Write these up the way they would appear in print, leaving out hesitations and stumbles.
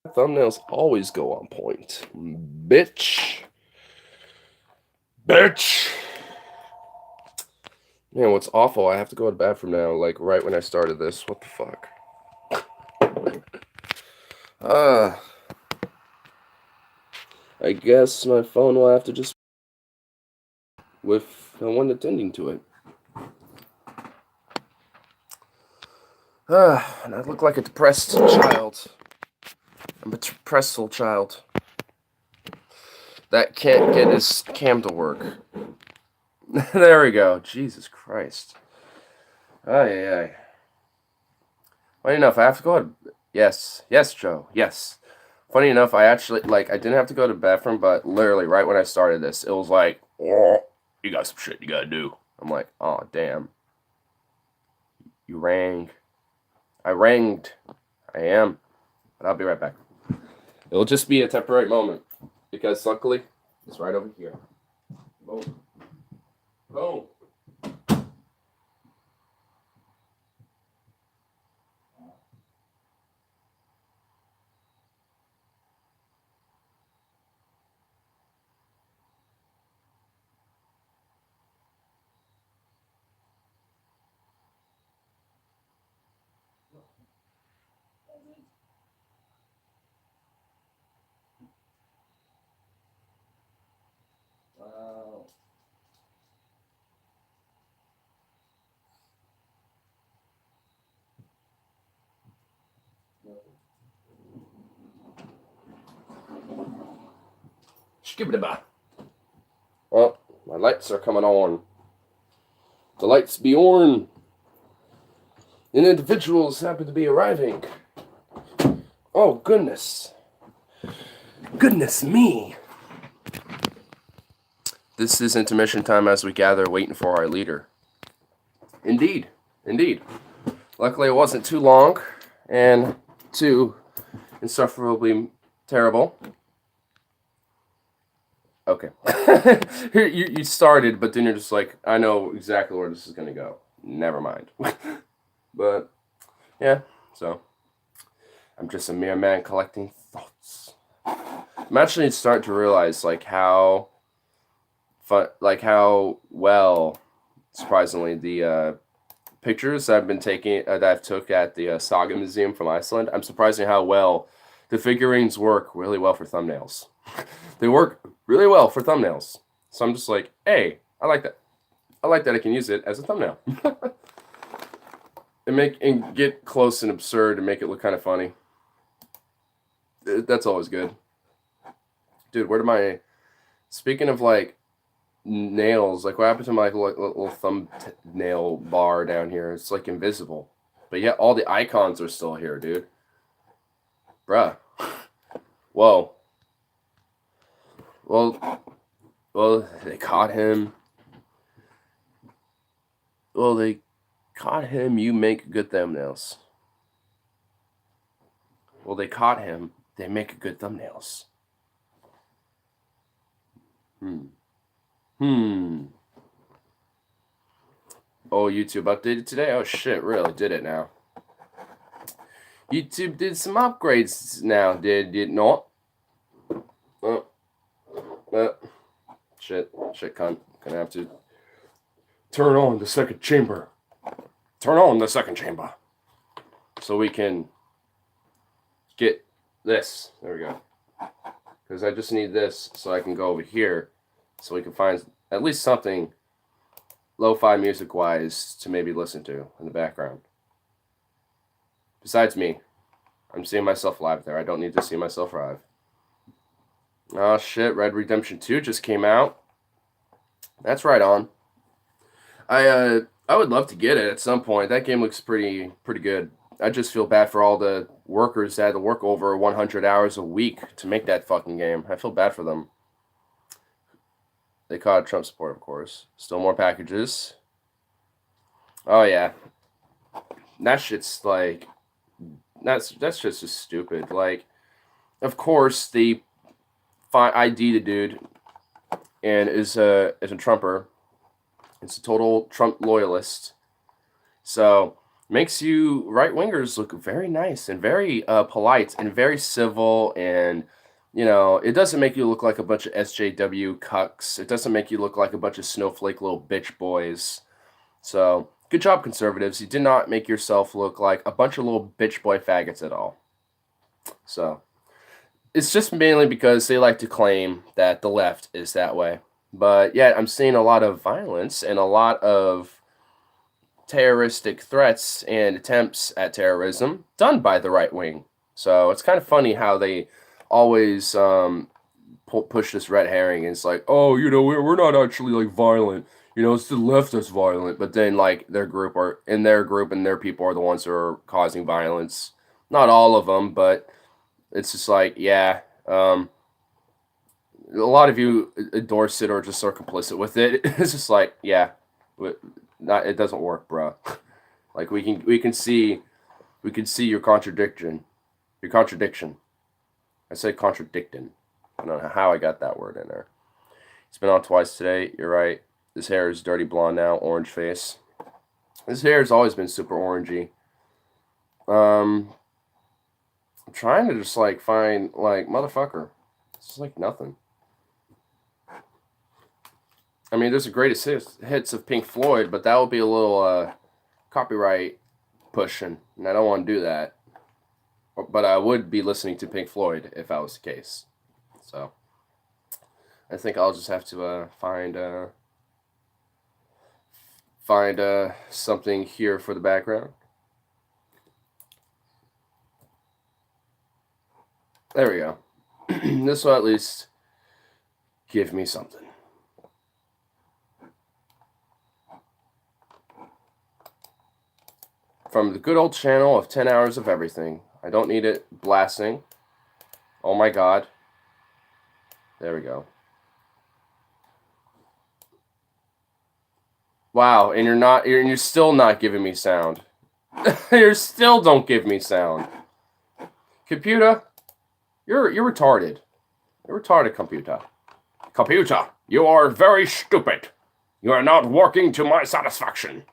Thumbnails always go on point. Bitch. Bitch. Man, what's awful, I have to go to the bathroom now, like right when I started this. What the fuck? Uh, I guess my phone will have to just with no one attending to it. And I look like a depressed child. I'm a depressed child that can't get his cam to work. There we go. Jesus Christ. Ay, ay, ay. Funny enough, I have to go to... Yes. Yes, Joe. Yes. Funny enough, I actually, I didn't have to go to the bathroom, but literally right when I started this, it was like, oh, you got some shit you gotta do. I'm like, oh, damn. You rang. I ranged. I am. But I'll be right back. It'll just be a temporary moment, because luckily, it's right over here. Boom. Boom. Wow. Skibbity-ba. Well, my lights are coming on. The lights be on. And individuals happen to be arriving. Oh, goodness. Goodness me. This is intermission time as we gather, waiting for our leader. Indeed. Indeed. Luckily, it wasn't too long and too insufferably terrible. Okay. you started, but then you're just like, I know exactly where this is going to go. Never mind. But, yeah, so I'm just a mere man collecting thoughts. I'm actually starting to realize, how well, surprisingly, the pictures I've been taking, that I've took at the Saga Museum from Iceland, I'm surprised at how well the figurines work really well for thumbnails. They work really well for thumbnails. So I'm just like, hey, I like that. I like that I can use it as a thumbnail. and get close and absurd and make it look kind of funny. That's always good. Dude, where did my... Speaking of, nails, what happened to my little thumbnail bar down here? It's invisible, but yet all the icons are still here, dude. Bruh. Whoa. Well, they caught him. Well, they caught him. You make good thumbnails. Well, they caught him. They make good thumbnails. Oh, YouTube updated today? Oh shit, really? Did it now? YouTube did some upgrades now, did it not? Oh. Shit, cunt. Gonna have to turn on the second chamber. Turn on the second chamber. So we can get this. There we go. Because I just need this so I can go over here so we can find at least something lo-fi music-wise to maybe listen to in the background. Besides me. I'm seeing myself live there. I don't need to see myself live. Oh shit, Red Redemption 2 just came out. That's right on. I would love to get it at some point. That game looks pretty good. I just feel bad for all the workers that had to work over 100 hours a week to make that fucking game. I feel bad for them. They caught Trump support, of course. Still more packages. Oh yeah. That shit's that's just stupid. Of course the ID the dude and is a Trumper. It's a total Trump loyalist. So makes you right-wingers look very nice and very polite and very civil, and it doesn't make you look like a bunch of SJW cucks. It doesn't make you look like a bunch of snowflake little bitch boys. So good job, conservatives. You did not make yourself look like a bunch of little bitch boy faggots at all. So it's just mainly because they like to claim that the left is that way. But yet I'm seeing a lot of violence and a lot of terroristic threats and attempts at terrorism done by the right wing. So it's kind of funny how they always push this red herring. And it's like, oh, we're not actually like violent. It's the left that's violent. But then like their group and their people are the ones who are causing violence. Not all of them, but it's just like, yeah. A lot of you endorse it or just are complicit with it. It's just like, yeah, it doesn't work, bro. Like we can see your contradiction. I said contradicting. I don't know how I got that word in there. It's been on twice today. You're right. This hair is dirty blonde now, orange face. This hair has always been super orangey. I'm trying to just like find like motherfucker. It's like nothing. I mean, there's the greatest hits of Pink Floyd, but that would be a little copyright pushing, and I don't want to do that. But I would be listening to Pink Floyd if that was the case. So I think I'll just have to find something here for the background. There we go. This will at least give me something. From the good old channel of 10 Hours of Everything. I don't need it blasting. Oh my god. There we go. Wow, and you're still not giving me sound. You still don't give me sound. Computer, you're retarded. You're retarded, computer. Computer, you are very stupid. You are not working to my satisfaction.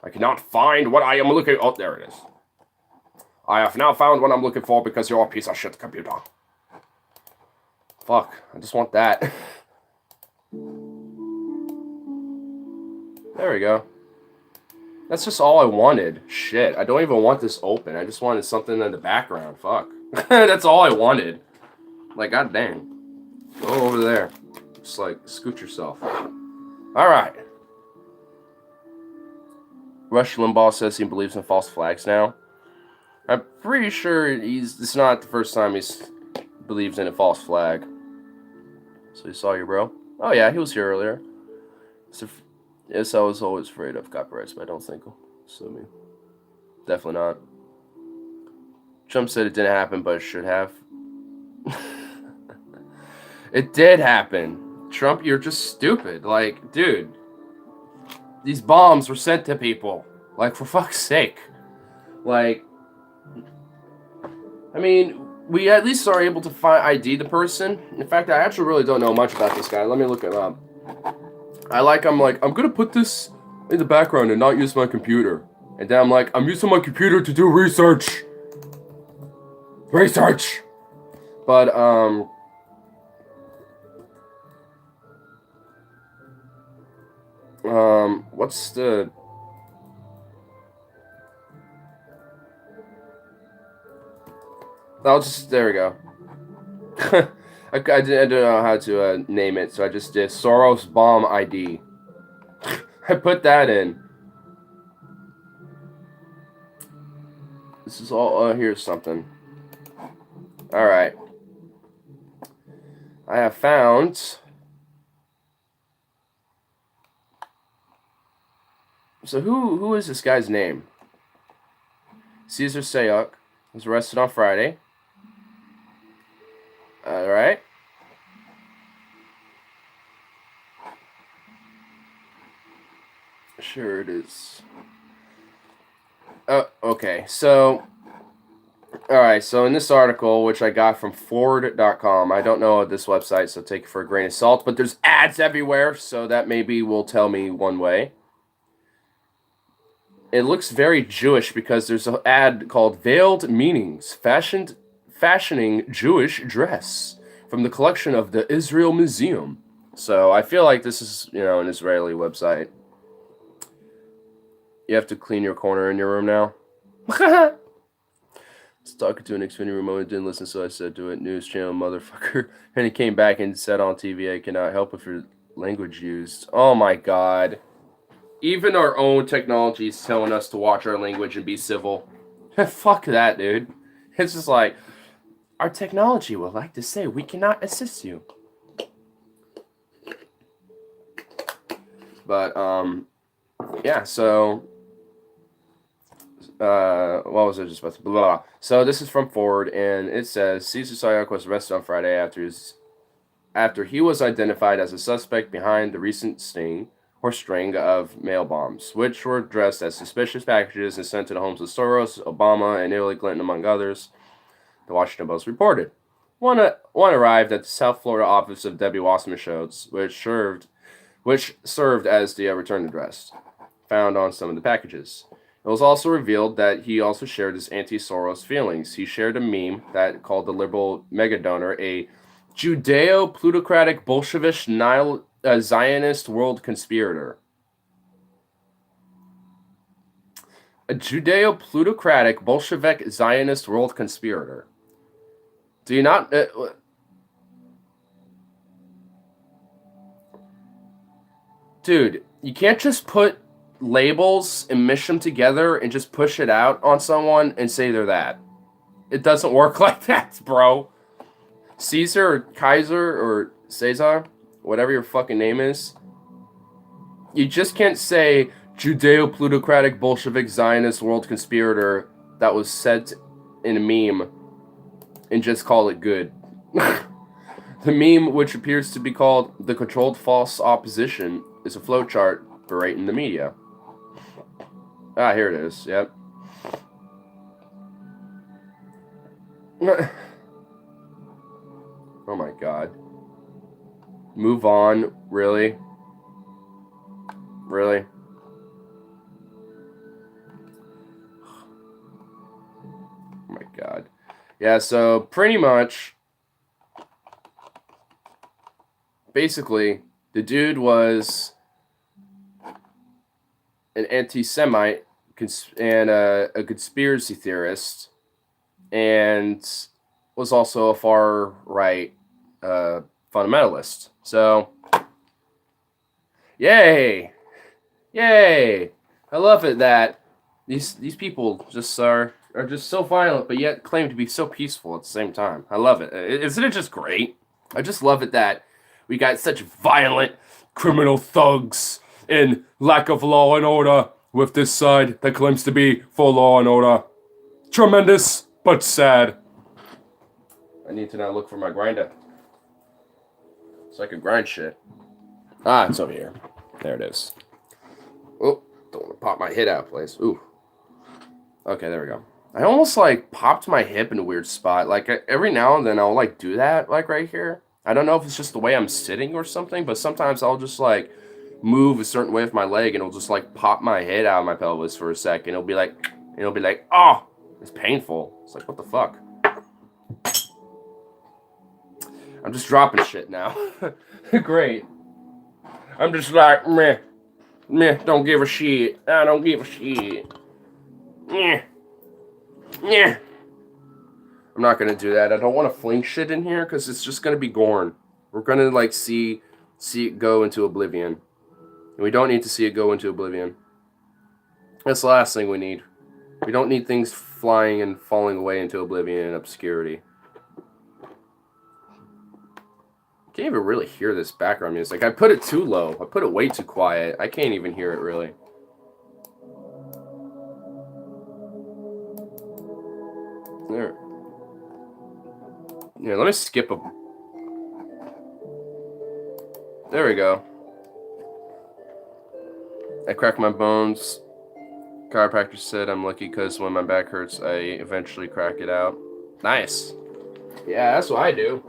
I cannot find what I am looking... Oh, there it is. I have now found what I'm looking for because you're a piece of shit, computer. Fuck, I just want that. There we go. That's just all I wanted. Shit, I don't even want this open. I just wanted something in the background. Fuck. That's all I wanted. Like, god dang. Go over there. Just like, scoot yourself. Alright. Rush Limbaugh says he believes in false flags now. I'm pretty sure it's not the first time he's believes in a false flag. So he saw you, bro? Oh yeah, he was here earlier. So, yes, I was always afraid of copyrights, but I don't think he'll sue me. Definitely not. Trump said it didn't happen, but it should have. It did happen. Trump, you're just stupid. Like, dude. These bombs were sent to people. Like, for fuck's sake. Like, I mean, we at least are able to ID the person. In fact, I actually really don't know much about this guy. Let me look him up. I'm gonna put this in the background and not use my computer. And then I'm like, I'm using my computer to do research. But, what's the... there we go. I don't know how to name it, so I just did Soros Bomb ID. I put that in. This is all, here's something. Alright. I have found... So who is this guy's name? Caesar Sayok was arrested on Friday. Alright. Sure it is. Okay, so... Alright, so in this article, which I got from Ford.com, I don't know this website, so take it for a grain of salt, but there's ads everywhere, so that maybe will tell me one way. it looks very Jewish because there's an ad called Veiled Meanings, fashioning Jewish dress from the collection of the Israel Museum. So I feel like this is, an Israeli website. You have to clean your corner in your room now. I was talking to an Xfinity remote and didn't listen, so I said to it, news channel motherfucker. And he came back and said on TV, I cannot help if your language used. Oh my god. Even our own technology is telling us to watch our language and be civil. Fuck that, dude. It's just like, our technology would like to say we cannot assist you. But, yeah, so, what was I just about to, blah, blah, blah. So this is from Ford, and it says, Cesar Sayoc was arrested on Friday after he was identified as a suspect behind the recent string of mail bombs, which were addressed as suspicious packages and sent to the homes of Soros, Obama, and Hillary Clinton, among others, the Washington Post reported. One arrived at the South Florida office of Debbie Wasserman Schultz, which served as the return address found on some of the packages. It was also revealed that he also shared his anti-Soros feelings. He shared a meme that called the liberal megadonor a Judeo-plutocratic Bolshevik Zionist world conspirator. A Judeo-plutocratic Bolshevik Zionist world conspirator. Do you not... Dude, you can't just put labels and mish them together and just push it out on someone and say they're that. It doesn't work like that, bro. Caesar or Kaiser or Cesar, whatever your fucking name is, you just can't say Judeo-plutocratic Bolshevik Zionist world conspirator that was said in a meme and just call it good. The meme, which appears to be called the Controlled False Opposition, is a flowchart berating the media. Ah, here it is. Yep. Oh my god. Move on. Really? Really? Oh my god. Yeah, so pretty much, basically, the dude was an anti-Semite and a conspiracy theorist, and was also a far-right fundamentalist. So, yay! Yay! I love it that these people just are just so violent, but yet claim to be so peaceful at the same time. I love it. Isn't it just great? I just love it that we got such violent criminal thugs in lack of law and order with this side that claims to be for law and order. Tremendous, but sad. I need to now look for my grinder so I can grind shit. Ah, it's over here. There it is. Oh, don't want to pop my hip out, please. Ooh. Okay, there we go. I almost, popped my hip in a weird spot. Every now and then I'll, do that, right here. I don't know if it's just the way I'm sitting or something, but sometimes I'll just, move a certain way with my leg, and it'll just, pop my head out of my pelvis for a second. It'll be like, oh, it's painful. It's like, what the fuck? I'm just dropping shit now. Great. I'm just like, meh, don't give a shit. I don't give a shit. Meh. Yeah. I'm not gonna do that. I don't want to fling shit in here because it's just gonna be Gorn. We're gonna see it go into oblivion, and we don't need to see it go into oblivion. That's the last thing we need. We don't need things flying and falling away into oblivion and obscurity. Can't even really hear this background music. I put it too low. I put it way too quiet. I can't even hear it really. There. Yeah, let me skip a... There we go. I cracked my bones. Chiropractor said I'm lucky because when my back hurts, I eventually crack it out. Nice. Yeah, that's what I do,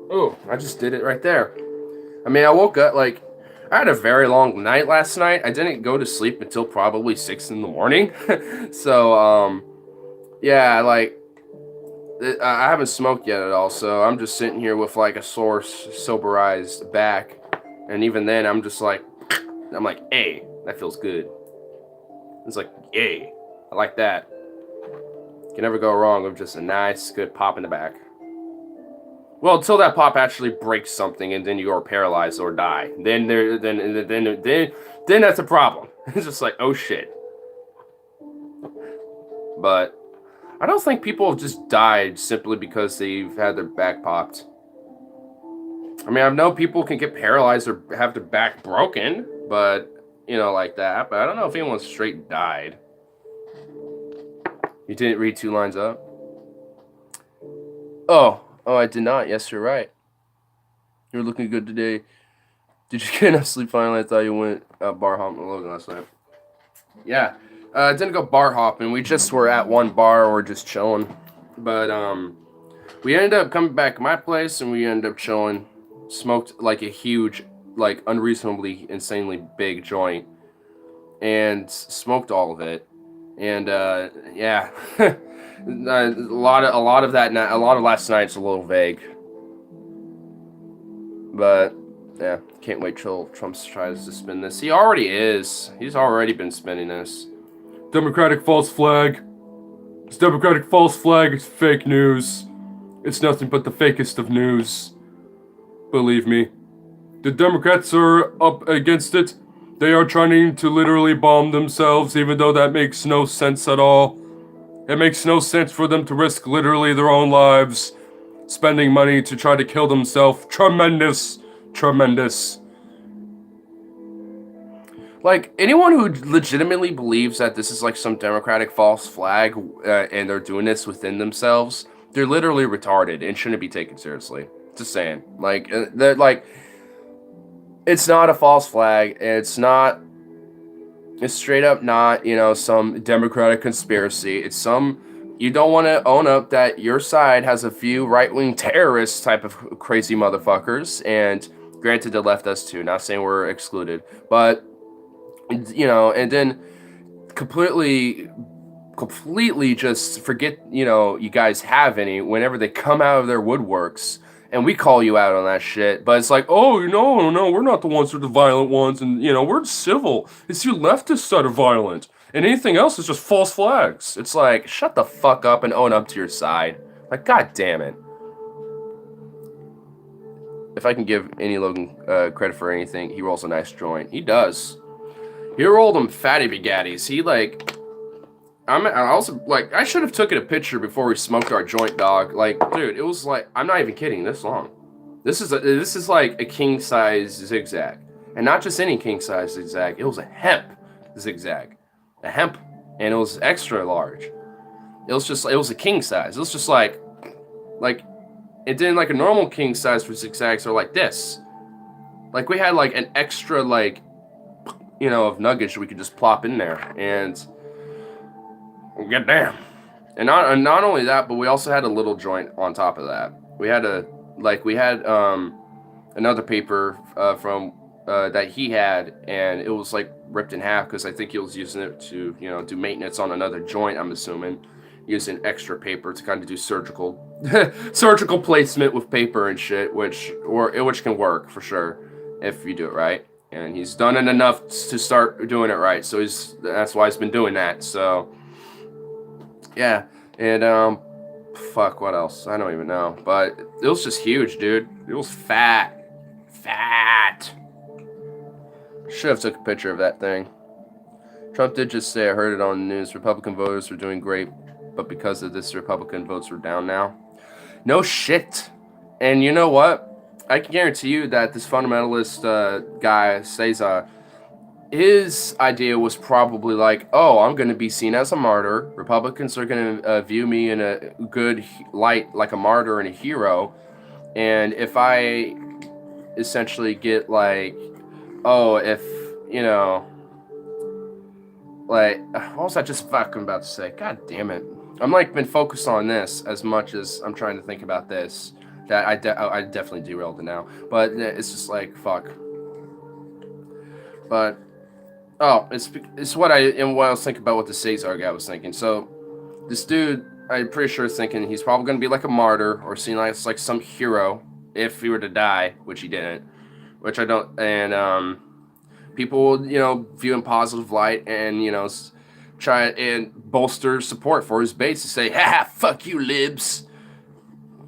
Ooh, I just did it right there. I mean, I woke up, I had a very long night last night. I didn't go to sleep until probably 6 in the morning. So, yeah, like, I haven't smoked yet at all, so I'm just sitting here with like a sore, soberized back. And even then, I'm like, hey, that feels good. It's like, yay, I like that. Can never go wrong with just a nice, good pop in the back. Well, until that pop actually breaks something, and then you are paralyzed or die. Then that's a problem. It's just like, oh shit. But I don't think people have just died simply because they've had their back popped. I mean, I know people can get paralyzed or have their back broken, but like that. But I don't know if anyone straight died. You didn't read 2 lines up? Oh, I did not. Yes, you're right. You're looking good today. Did you get enough sleep finally? I thought you went bar hopping with Logan last night. Yeah. Didn't go bar hopping. We just were at one bar or just chilling. But we ended up coming back to my place and we ended up chilling. Smoked like a huge, like unreasonably, insanely big joint. And smoked all of it. And yeah. a lot of last night's a little vague. But yeah, can't wait till Trump tries to spin this. He already is. He's already been spinning this. Democratic false flag. It's Democratic false flag. It's fake news. It's nothing but the fakest of news. Believe me. The Democrats are up against it. They are trying to literally bomb themselves, even though that makes no sense at all. It makes no sense for them to risk literally their own lives, spending money to try to kill themselves. Tremendous. Like, anyone who legitimately believes that this is like some Democratic false flag and they're doing this within themselves, they're literally retarded and shouldn't be taken seriously. Just saying. Like, it's not a false flag. It's straight up not, some Democratic conspiracy. It's you don't want to own up that your side has a few right-wing terrorist type of crazy motherfuckers, and granted the left does too, not saying we're excluded, but, and then completely just forget, you guys have any whenever they come out of their woodworks. And we call you out on that shit, but it's like, oh, no, we're not the ones who are the violent ones, and, we're civil. It's you leftists that are violent, and anything else is just false flags. It's like, shut the fuck up and own up to your side. Like, god damn it. If I can give any Logan credit for anything, he rolls a nice joint. He does. He rolled them fatty begatties. He, like... I should have taken a picture before we smoked our joint, dog. Like, dude, it was like, I'm not even kidding, this long. This is like a king size zigzag. And not just any king size zigzag, it was a hemp zigzag. A hemp, and it was extra large. It was a king size. It was just like, it didn't like a normal king size for zigzags are like this. Like, we had like an extra, like, of nuggets we could just plop in there, and... God damn. And not only that, but we also had a little joint on top of that. We had another paper from that he had, and it was like ripped in half because I think he was using it to do maintenance on another joint. I'm assuming using extra paper to kind of do surgical placement with paper and shit, which can work for sure if you do it right. And he's done it enough to start doing it right, so that's why he's been doing that. So. Yeah, and, fuck, what else? I don't even know, but it was just huge, dude. It was fat. Should have took a picture of that thing. Trump did just say, I heard it on the news, Republican voters were doing great, but because of this, Republican votes were down now. No shit. And you know what? I can guarantee you that this fundamentalist guy, Cesar, his idea was probably like, oh, I'm going to be seen as a martyr. Republicans are going to view me in a good light, like a martyr and a hero. And if I essentially get like, oh, if, like, what was I just fucking about to say? God damn it. I'm like been focused on this as much as I'm trying to think about this. That I definitely derailed it now. But it's just like, fuck. But it's what I was thinking about what the Cesar guy was thinking. So this dude, I'm pretty sure is thinking he's probably going to be like a martyr or seen like some hero if he were to die, which he didn't, which I don't, and people view in positive light and try and bolster support for his base to say, "Ha, fuck you, libs."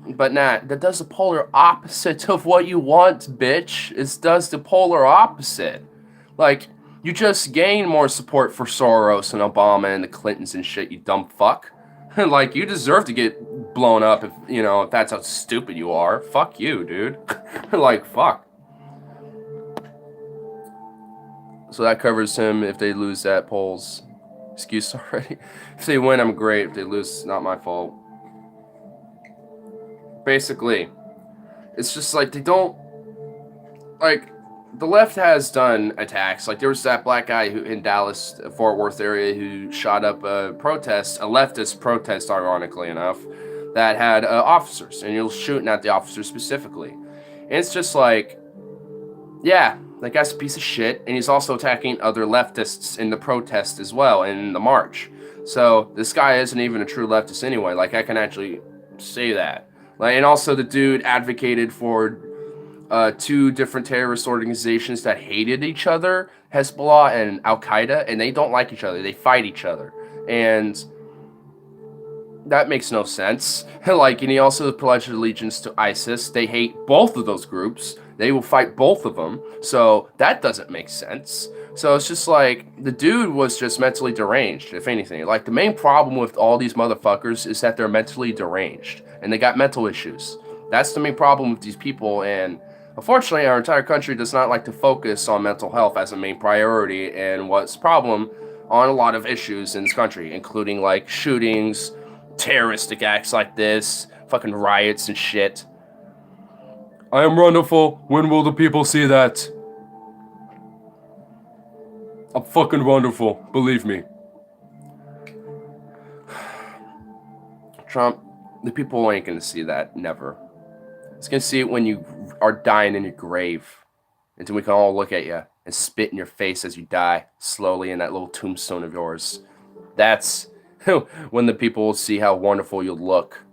But nah, that does the polar opposite of what you want, bitch. It does the polar opposite. Like, you just gain more support for Soros and Obama and the Clintons and shit, you dumb fuck. Like, you deserve to get blown up if that's how stupid you are. Fuck you, dude. Like, fuck. So that covers him if they lose that polls. Excuse already. If they win, I'm great. If they lose, not my fault. Basically, it's just like they don't like the left has done attacks. Like there was that black guy who in Dallas, Fort Worth area who shot up a protest, a leftist protest, ironically enough, that had officers, and he was shooting at the officers specifically. And it's just like, yeah, that guy's a piece of shit, and he's also attacking other leftists in the protest as well, and in the march. So this guy isn't even a true leftist anyway. Like I can actually say that. Like, and also the dude advocated for two different terrorist organizations that hated each other, Hezbollah and Al Qaeda, and they don't like each other. They fight each other, and that makes no sense. Like, and he also pledged allegiance to ISIS. They hate both of those groups. They will fight both of them. So that doesn't make sense. So it's just like the dude was just mentally deranged, if anything. Like the main problem with all these motherfuckers is that they're mentally deranged and they got mental issues. That's the main problem with these people. And unfortunately, our entire country does not like to focus on mental health as a main priority and what's problem on a lot of issues in this country, including like shootings, terroristic acts like this, fucking riots and shit. I am wonderful. When will the people see that? I'm fucking wonderful. Believe me. Trump, the people ain't gonna see that. Never. It's gonna see it when you are dying in your grave. Until we can all look at you and spit in your face as you die slowly in that little tombstone of yours. That's when the people will see how wonderful you look.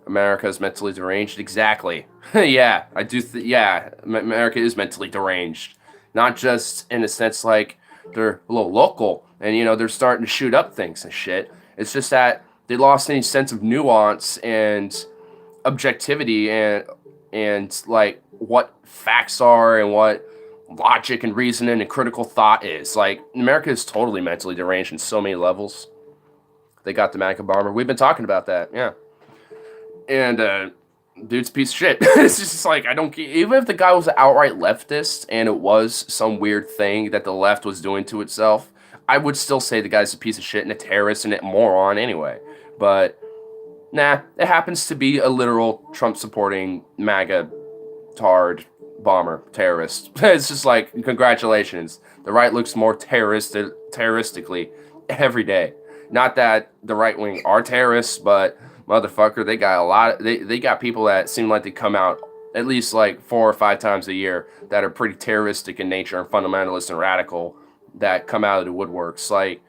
America is mentally deranged. Exactly. Yeah, I do. Yeah, America is mentally deranged. Not just in a sense like they're a little local and they're starting to shoot up things and shit. It's just that they lost any sense of nuance and objectivity and like what facts are and what logic and reasoning and critical thought is. Like America is totally mentally deranged in so many levels. They got the MAGA bomber. We've been talking about that. Yeah. And dude's a piece of shit. It's just like I don't get, even if the guy was an outright leftist and it was some weird thing that the left was doing to itself, I would still say the guy's a piece of shit and a terrorist and a moron anyway. But nah, it happens to be a literal Trump supporting MAGA tard bomber terrorist. It's just like congratulations. The right looks more terroristically every day. Not that the right wing are terrorists, but motherfucker, they got a lot. They got people that seem like they come out at least like 4 or 5 times a year that are pretty terroristic in nature and fundamentalist and radical that come out of the woodworks. Like,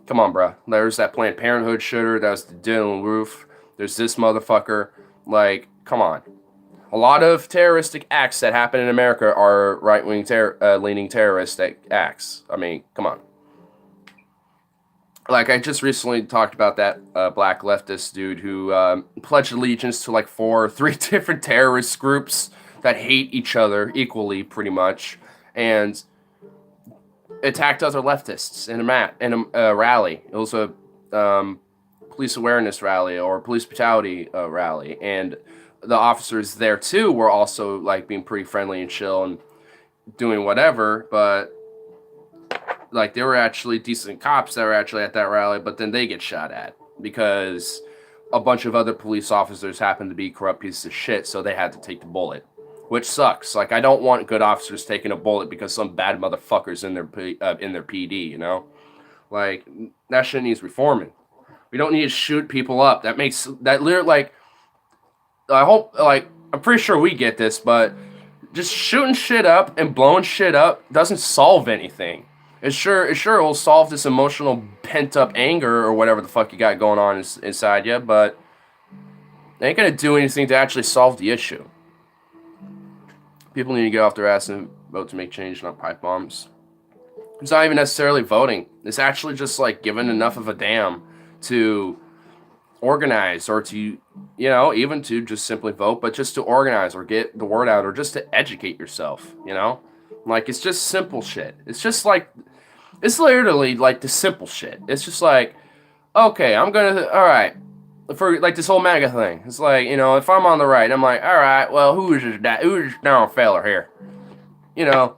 come on, bro. There's that Planned Parenthood shooter. That was the Dylan Roof. There's this motherfucker. Like, come on. A lot of terroristic acts that happen in America are right-wing leaning terroristic acts. I mean, come on. Like, I just recently talked about that black leftist dude who pledged allegiance to like 4 or 3 different terrorist groups that hate each other equally, pretty much, and attacked other leftists in a rally. It was a police awareness rally or police brutality rally, and the officers there too were also like being pretty friendly and chill and doing whatever, but like they were actually decent cops that were actually at that rally, but then they get shot at because a bunch of other police officers happened to be corrupt pieces of shit, so they had to take the bullet, which sucks. Like I don't want good officers taking a bullet because some bad motherfuckers in their PD, you know? Like that shit needs reforming. We don't need to shoot people up. That makes that literally like I hope like I'm pretty sure we get this, but just shooting shit up and blowing shit up doesn't solve anything. It sure will solve this emotional pent up anger or whatever the fuck you got going on inside you, but it ain't gonna do anything to actually solve the issue. People need to get off their ass and vote to make change, not pipe bombs. It's not even necessarily voting. It's actually just like giving enough of a damn to organize, or to, you know, even to just simply vote, but just to organize or get the word out or just to educate yourself, you know? Like, it's just simple shit. It's just like, it's literally like the simple shit. It's just like, okay, all right, for like this whole MAGA thing. It's like, you know, if I'm on the right, I'm like, all right, well, who's this down feller here? You know,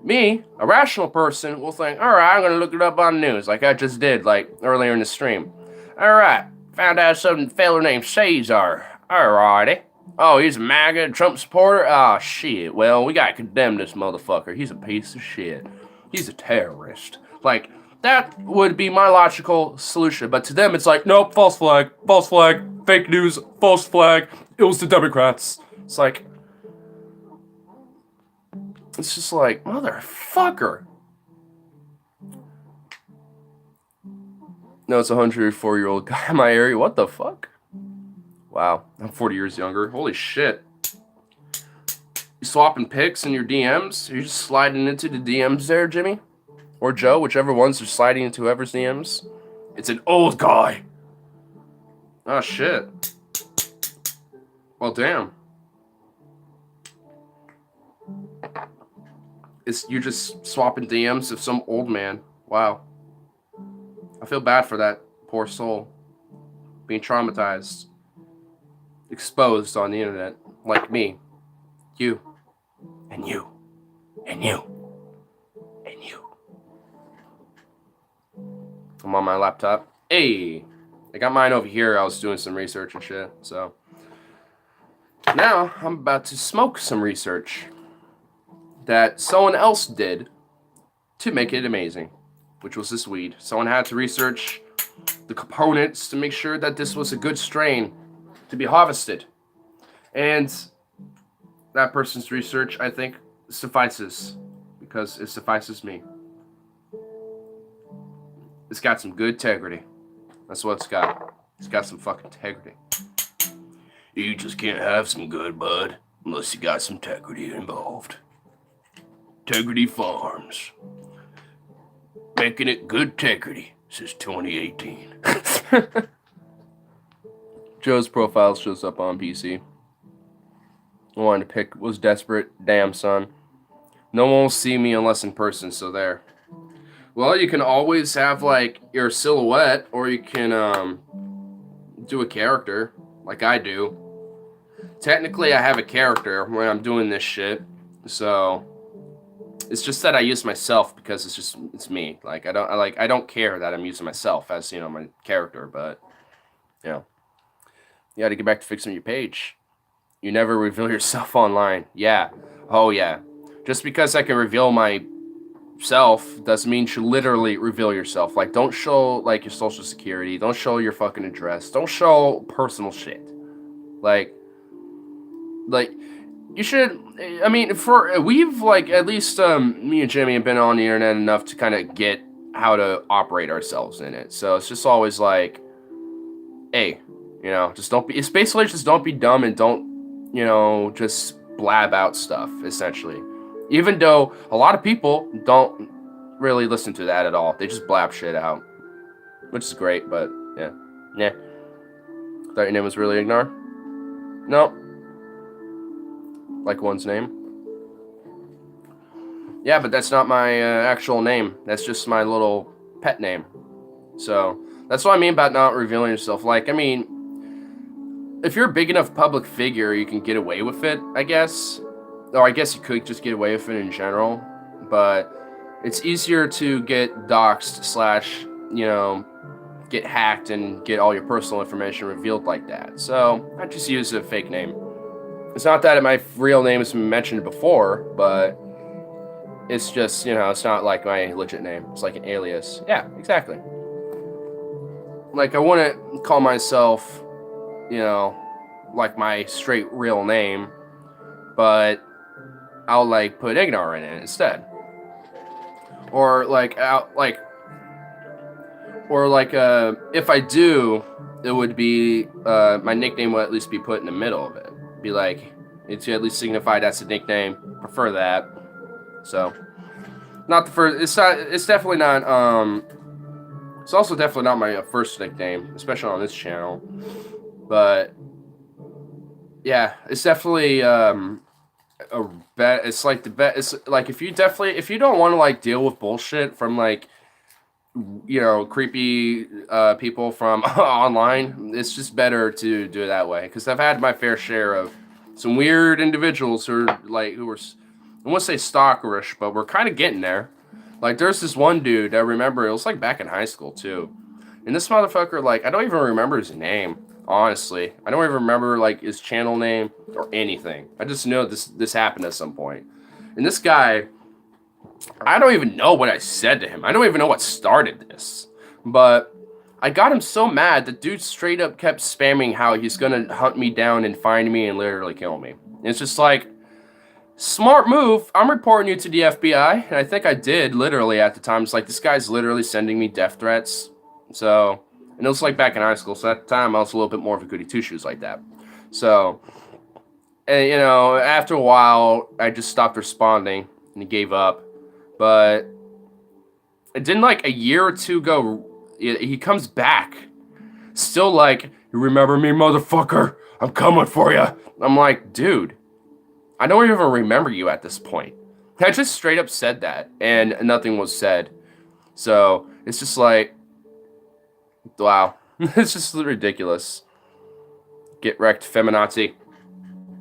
me, a rational person, will think, all right, I'm going to look it up on the news, like I just did, like, earlier in the stream. All right, found out some fella named Cesar. Alrighty. Oh, he's a MAGA Trump supporter? Ah, shit. Well, we gotta condemn this motherfucker. He's a piece of shit. He's a terrorist. Like, that would be my logical solution. But to them, it's like, nope, false flag, fake news, false flag. It was the Democrats. It's like, it's just like, motherfucker. No, it's a 104-year-old guy in my area. What the fuck? Wow, I'm 40 years younger. Holy shit. You swapping pics in your DMs? Are you just sliding into the DMs there, Jimmy? Or Joe, whichever ones are sliding into whoever's DMs? It's an old guy. Oh, shit. Well, damn. You're just swapping DMs of some old man. Wow. I feel bad for that poor soul. Being traumatized. Exposed on the internet. Like me. You. And you. And you. And you. I'm on my laptop. Hey! I got mine over here. I was doing some research and shit, so. Now, I'm about to smoke some research that someone else did to make it amazing, which was this weed. Someone had to research the components to make sure that this was a good strain to be harvested. And that person's research, I think, suffices, because it suffices me. It's got some good integrity. That's what it's got. It's got some fucking integrity. You just can't have some good bud unless you got some integrity involved. Integrity Farms. Making it good integrity since 2018. Joe's profile shows up on PC. I wanted to pick, was desperate. Damn, son. No one will see me unless in person, so there. Well, you can always have, like, your silhouette, or you can, do a character, like I do. Technically, I have a character when I'm doing this shit, so it's just that I use myself because it's me. Like, I don't care that I'm using myself as, you know, my character, but, you know, you gotta get back to fixing your page. You never reveal yourself online. Yeah. Oh, yeah. Just because I can reveal myself doesn't mean you should literally reveal yourself. Like, don't show, like, your social security. Don't show your fucking address. Don't show personal shit. Like, you should, I mean, we've, like, at least, me and Jimmy have been on the internet enough to kind of get how to operate ourselves in it. So it's just always like, hey, you know, it's basically just don't be dumb and don't, you know, just blab out stuff, essentially. Even though a lot of people don't really listen to that at all. They just blab shit out, which is great, but, yeah. Yeah. Thought your name was really Ignar? Nope. Like one's name? Yeah, but that's not my actual name. That's just my little pet name. So, that's what I mean about not revealing yourself. Like, I mean, if you're a big enough public figure, you can get away with it, I guess. Or I guess you could just get away with it in general. But it's easier to get doxed / you know, get hacked and get all your personal information revealed like that. So, I just use a fake name. It's not that my real name has been mentioned before, but it's just, you know, it's not like my legit name. It's like an alias. Yeah, exactly. Like, I wouldn't call myself, you know, like my straight real name, but I'll like put Ignore in it instead. Or like if I do, it would be my nickname will at least be put in the middle of it. Be like, it's at least signified that's a nickname. Prefer that. So, not the first. It's not. It's definitely not. It's also definitely not my first nickname, especially on this channel. But yeah, it's definitely a bet. It's like the bet. It's like if you don't want to like deal with bullshit from like, you know, creepy people from online, it's just better to do it that way. Because I've had my fair share of some weird individuals who were, I won't say stalkerish, but we're kind of getting there. Like, there's this one dude I remember, it was like back in high school too. And this motherfucker, like, I don't even remember his name, honestly. I don't even remember, like, his channel name or anything. I just know this happened at some point. And this guy, I don't even know what I said to him. I don't even know what started this. But I got him so mad that dude straight up kept spamming how he's gonna hunt me down and find me and literally kill me. And it's just like, smart move. I'm reporting you to the FBI. And I think I did literally at the time. It's like, this guy's literally sending me death threats. So, and it was like back in high school. So at the time, I was a little bit more of a goody two-shoes like that. So, and you know, after a while, I just stopped responding and he gave up. But it didn't like a year or two go. He comes back. Still like, you remember me, motherfucker? I'm coming for you. I'm like, dude, I don't even remember you at this point. I just straight up said that, and nothing was said. So, it's just like, wow. It's just ridiculous. Get wrecked, feminazi.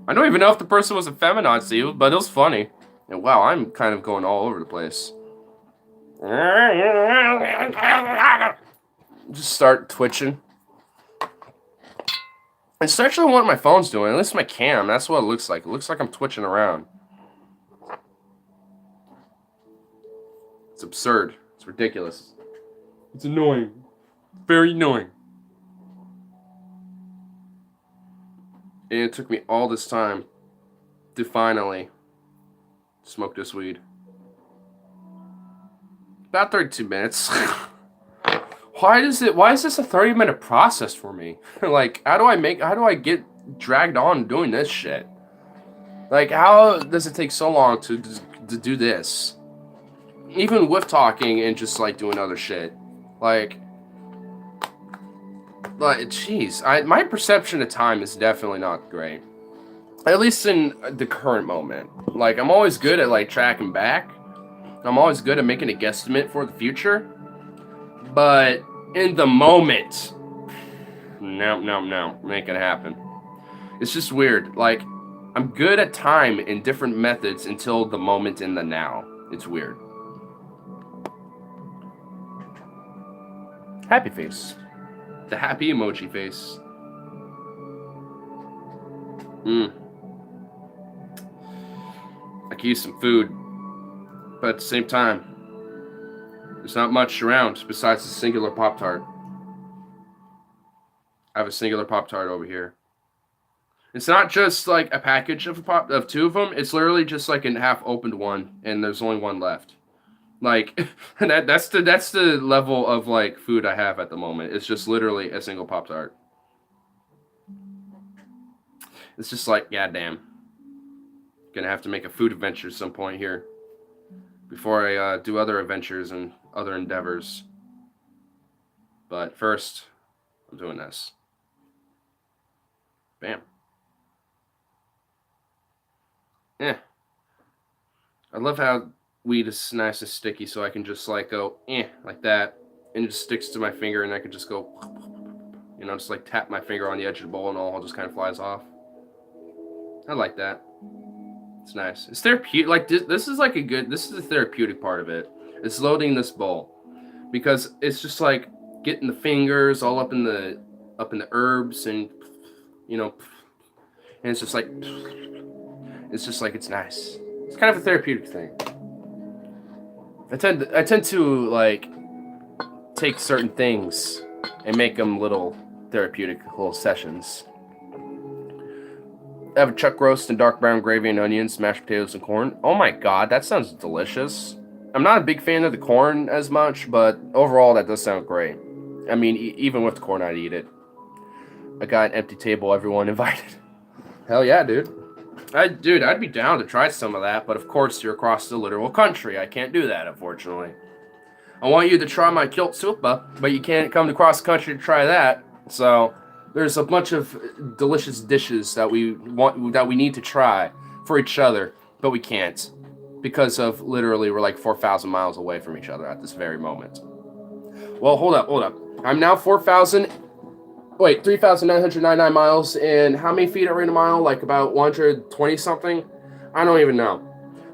I don't even know if the person was a feminazi, but it was funny. And wow, I'm kind of going all over the place. Just start twitching. It's actually what my phone's doing. At least my cam. That's what it looks like. It looks like I'm twitching around. It's absurd. It's ridiculous. It's annoying. Very annoying. And it took me all this time to finally smoke this weed. About 32 minutes. Why is this a 30-minute process for me? Like, how do I get dragged on doing this shit? Like, how does it take so long to do this? Even with talking and just, like, doing other shit. Like, jeez. My perception of time is definitely not great. At least in the current moment. Like, I'm always good at, like, tracking back. I'm always good at making a guesstimate for the future. But in the moment, no, make it happen. It's just weird. Like, I'm good at time in different methods until the moment in the now. It's weird. Happy face. The happy emoji face. I could use some food. But at the same time, there's not much around besides the singular Pop-Tart. I have a singular Pop-Tart over here. It's not just like a package of two of them. It's literally just like a half-opened one, and there's only one left. Like, that's the level of like food I have at the moment. It's just literally a single Pop-Tart. It's just like, goddamn. Gonna have to make a food adventure at some point here. Before I do other adventures and other endeavors. But first, I'm doing this. Bam. I love how weed is nice and sticky, so I can just like go, like that. And it just sticks to my finger, and I can just go, you know, just like tap my finger on the edge of the bowl, and all just kind of flies off. I like that. It's nice. It's therapeutic. Like this is like this is the therapeutic part of it. It's loading this bowl, because it's just like getting the fingers all up in the herbs, and you know, and it's just like it's nice. It's kind of a therapeutic thing. I tend to like take certain things and make them little therapeutic little sessions. I have a chuck roast and dark brown gravy and onions, mashed potatoes and corn. Oh my god, that sounds delicious. I'm not a big fan of the corn as much, but overall that does sound great. I mean, even with the corn, I'd eat it. I got an empty table, everyone invited. Hell yeah, dude. Dude, I'd be down to try some of that, but of course you're across the literal country. I can't do that, unfortunately. I want you to try my kilt supa, but you can't come across the country to try that. So there's a bunch of delicious dishes that we need to try for each other, but we can't because of literally we're like 4,000 miles away from each other at this very moment. Well, hold up. I'm now 3,999 miles, and how many feet are in a mile? Like about 120 something? I don't even know.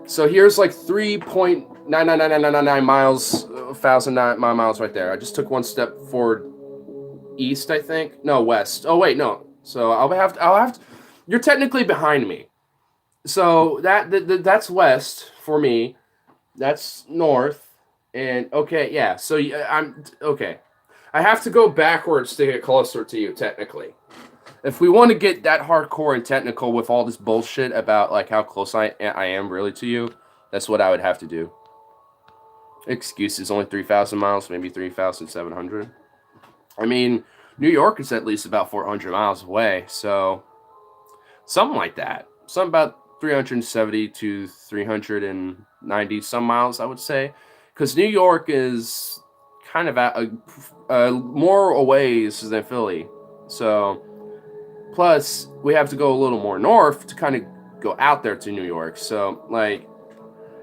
So here's like 3.99999 miles, 1,000 miles right there. I just took one step forward east, I think. No, west. Oh wait, no. So I'll have to, you're technically behind me. So that's west for me. That's north. And okay, yeah. So I'm okay. I have to go backwards to get closer to you, technically. If we want to get that hardcore and technical with all this bullshit about like how close I am really to you, that's what I would have to do. Excuses, only 3,000 miles, maybe 3,700. I mean, New York is at least about 400 miles away, so something like that. Something about 370 to 390 some miles, I would say. Because New York is kind of at more away than Philly. So, plus, we have to go a little more north to kind of go out there to New York. So, like,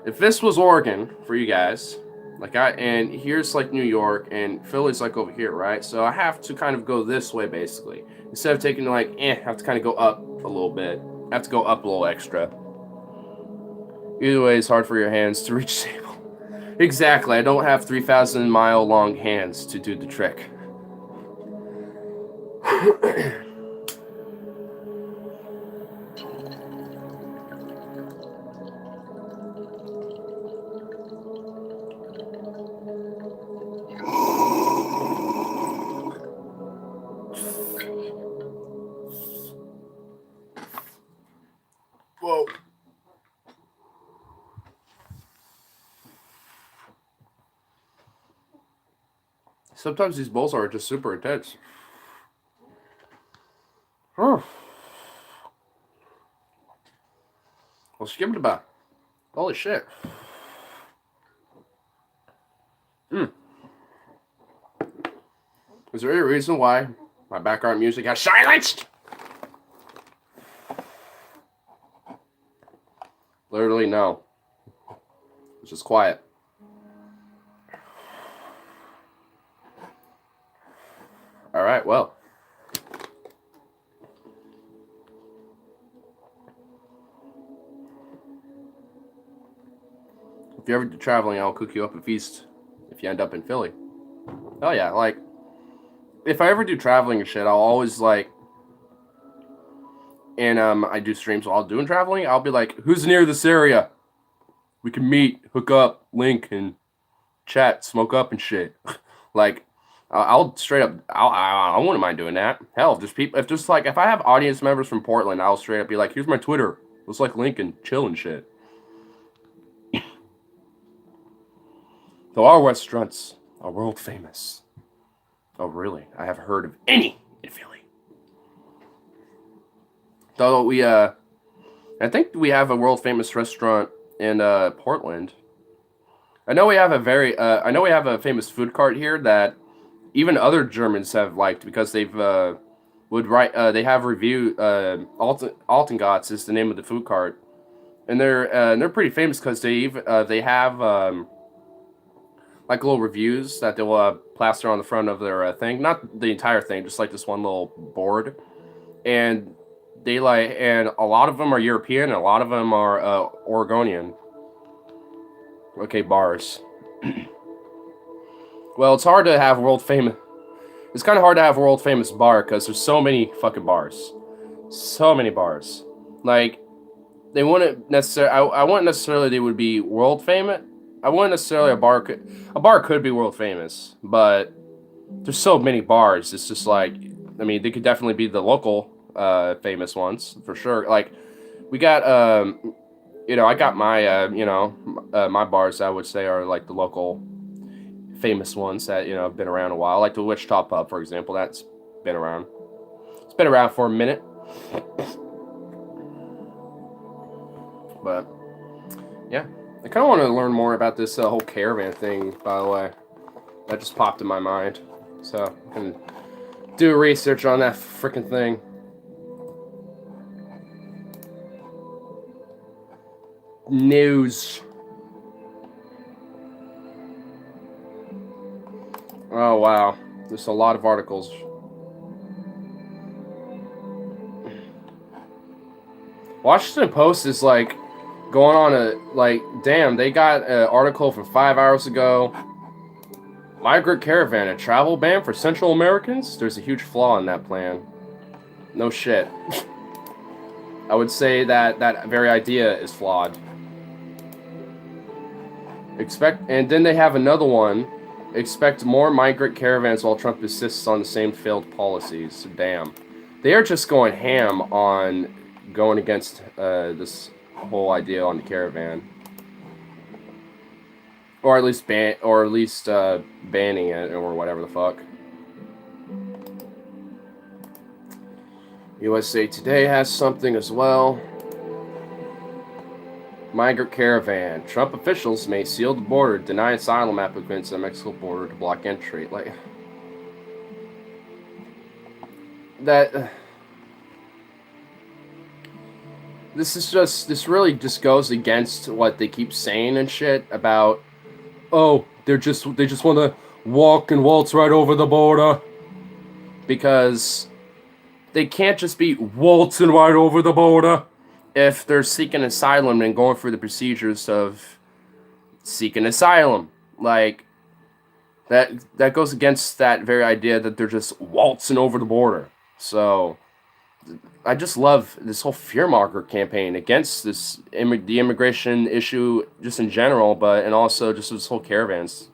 if this was Oregon for you guys, and here's like New York, and Philly's like over here, right? So I have to kind of go this way, basically. Instead of taking I have to kind of go up a little bit. I have to go up a little extra. Either way, it's hard for your hands to reach the table. Exactly, I don't have 3,000 mile long hands to do the trick. Whoa. Sometimes these bowls are just super intense. Well, skip it about. Holy shit. Is there any reason why my background music has silenced? Literally, no. It's just quiet. Alright, well. If you're ever traveling, I'll cook you up a feast if you end up in Philly. Oh yeah, like, if I ever do traveling and shit, I'll always I do streams while doing traveling, I'll be like, who's near this area? We can meet, hook up, link, and chat, smoke up and shit. Like, I'll straight up, I wouldn't mind doing that. Hell, if I have audience members from Portland, I'll straight up be like, here's my Twitter. Let's link and chill and shit. Though our restaurants are world famous. Oh, really? I haven't heard of any in Philly. Though I think we have a world famous restaurant in Portland. I know we have a famous food cart here that even other Germans have liked because they've they have review Altengotz is the name of the food cart, and they're pretty famous because they have like little reviews that they'll plaster on the front of their thing, not the entire thing, just like this one little board, and and a lot of them are European, and a lot of them are Oregonian. Okay, bars. Well, it's hard to have world famous. It's kind of hard to have a world famous bar because there's so many fucking bars, so many bars. Like, they wouldn't necessarily. I wouldn't necessarily they would be world famous. I wouldn't necessarily a bar could be world famous, but there's so many bars. It's just like, I mean, they could definitely be the local famous ones for sure. Like we got I got my my bars I would say are like the local famous ones that have been around a while, like the Wichita Pub, for example. That's been around. It's been around for a minute, but yeah, I kind of want to learn more about this whole caravan thing. By the way, that just popped in my mind, so I can do research on that freaking thing. News. Oh wow, there's a lot of articles. Washington Post is like going on damn, they got an article from 5 hours ago. Migrant caravan, a travel ban for Central Americans? There's a huge flaw in that plan. No shit. I would say that very idea is flawed. And then they have another one. Expect more migrant caravans while Trump insists on the same failed policies. Damn. They are just going ham on going against this whole idea on the caravan. Or at least banning it or whatever the fuck. USA Today has something as well. Migrant caravan. Trump officials may seal the border, deny asylum applicants at Mexico border to block entry. Like that. This really just goes against what they keep saying and shit about. Oh, they just want to walk and waltz right over the border, because they can't just be waltzing right over the border if they're seeking asylum and going through the procedures of seeking asylum. Like, that goes against that very idea that they're just waltzing over the border. So, I just love this whole fearmonger campaign against the immigration issue just in general, and also just this whole caravans.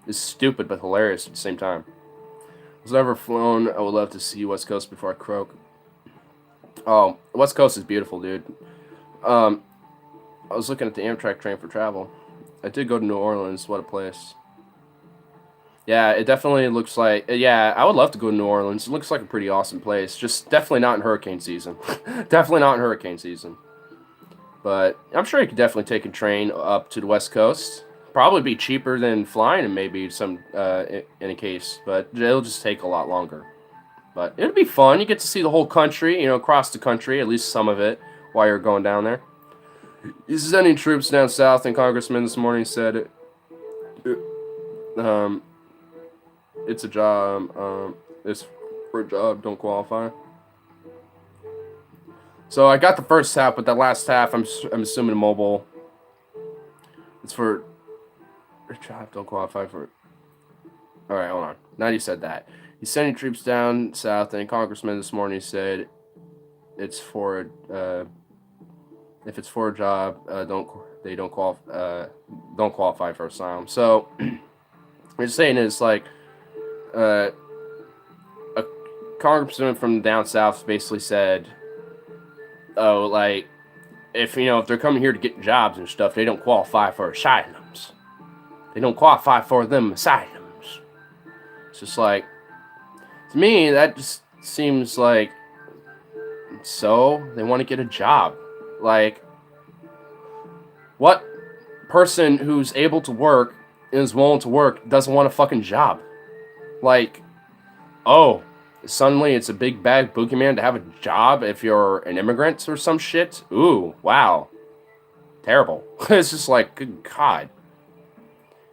It's stupid but hilarious at the same time. Was never flown. I would love to see West Coast before I croak. Oh, West Coast is beautiful, dude. I was looking at the Amtrak train for travel. I did go to New Orleans. What a place. Yeah, it definitely looks like... Yeah, I would love to go to New Orleans. It looks like a pretty awesome place. Just definitely not in hurricane season. Definitely not in hurricane season. But I'm sure you could definitely take a train up to the West Coast. Probably be cheaper than flying and maybe some in a case. But it'll just take a lot longer. But it'll be fun. You get to see the whole country, across the country, at least some of it, while you're going down there. He's sending troops down south, and Congressman this morning said it's a job. It's for a job, don't qualify. So I got the first half, but the last half, I'm assuming mobile. It's for a job, don't qualify for it. All right, hold on. Now you said that. He's sending troops down south, and a congressman this morning said it's for if it's for a job, don't qualify for asylum. So what you're saying is like a congressman from down south basically said, oh, like if they're coming here to get jobs and stuff, they don't qualify for asylums. They don't qualify for them asylums. It's just like, to me, that just seems like, so they want to get a job. Like, what person who's able to work and is willing to work doesn't want a fucking job? Like, oh, suddenly it's a big bad boogeyman to have a job if you're an immigrant or some shit? Ooh, wow. Terrible. It's just like, good God.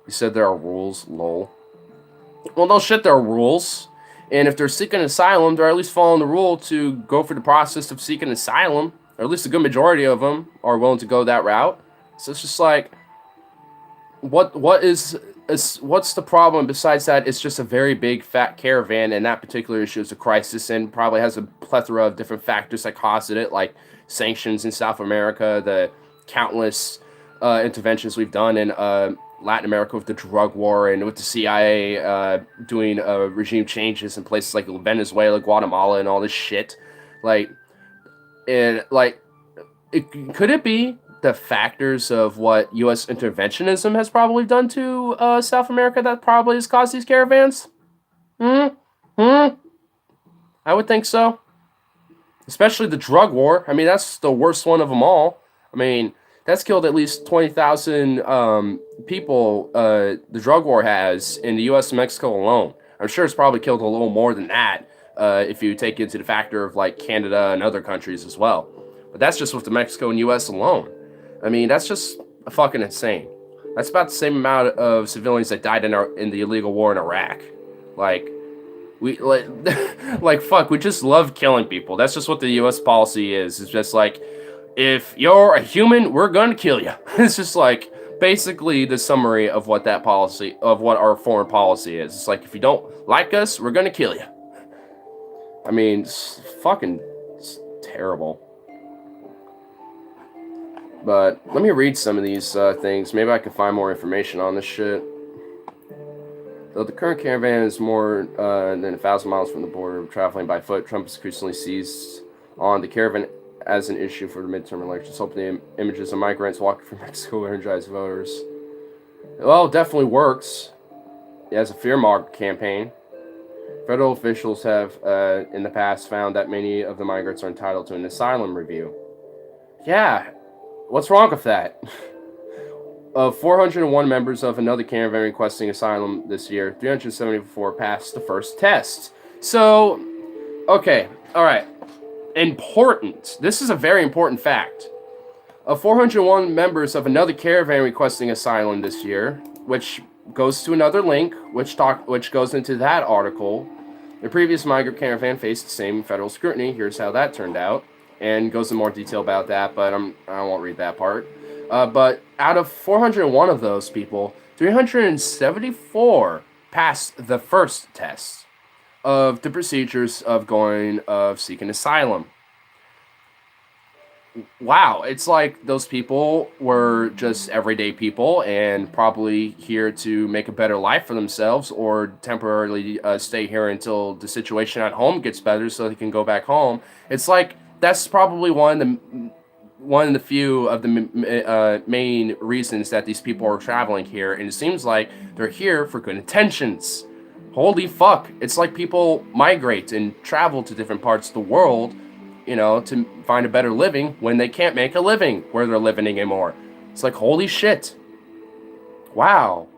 You said there are rules, lol. Well, no shit, there are rules. And if they're seeking asylum, they're at least following the rule to go through the process of seeking asylum. Or at least a good majority of them are willing to go that route. So it's just like, what's the problem besides that? It's just a very big fat caravan, and that particular issue is a crisis and probably has a plethora of different factors that caused it, like sanctions in South America, the countless interventions we've done in Latin America with the drug war and with the CIA doing regime changes in places like Venezuela, Guatemala, and all this shit. Like, and like, could it be the factors of what U.S. interventionism has probably done to South America that probably has caused these caravans? Hmm. Hmm. I would think so. Especially the drug war. I mean, that's the worst one of them all. I mean, that's killed at least 20,000 people. The drug war has in the U.S. and Mexico alone. I'm sure it's probably killed a little more than that if you take into the factor of like Canada and other countries as well. But that's just with the Mexico and U.S. alone. I mean, that's just fucking insane. That's about the same amount of civilians that died in the illegal war in Iraq. Like, we like, like fuck. We just love killing people. That's just what the U.S. policy is. It's just like, if you're a human, we're gonna kill you. It's just like basically the summary of what that policy of what our foreign policy is. It's like if you don't like us, we're gonna kill you. I mean, it's terrible. But let me read some of these things. Maybe I can find more information on this shit. Though the current caravan is more than 1,000 miles from the border, traveling by foot, Trump has increasingly seized on the caravan as an issue for the midterm elections, hoping the images of migrants walking from Mexico will energize voters. Well, it definitely works. It has a fear-mongering campaign. Federal officials have, in the past, found that many of the migrants are entitled to an asylum review. Yeah, what's wrong with that? Of 401 members of another caravan requesting asylum this year, 374 passed the first test. So, okay, all right. Important. This is a very important fact. Of 401 members of another caravan requesting asylum this year, which goes to another link, which goes into that article. The previous migrant caravan faced the same federal scrutiny. Here's how that turned out, and goes in more detail about that. But I won't read that part. But out of 401 of those people, 374 passed the first test of the procedures of seeking asylum. Wow, it's like those people were just everyday people and probably here to make a better life for themselves or temporarily stay here until the situation at home gets better so they can go back home. It's like that's probably one of the few of the main reasons that these people are traveling here, and it seems like they're here for good intentions. Holy fuck. It's like people migrate and travel to different parts of the world, to find a better living when they can't make a living where they're living anymore. It's like, holy shit. Wow.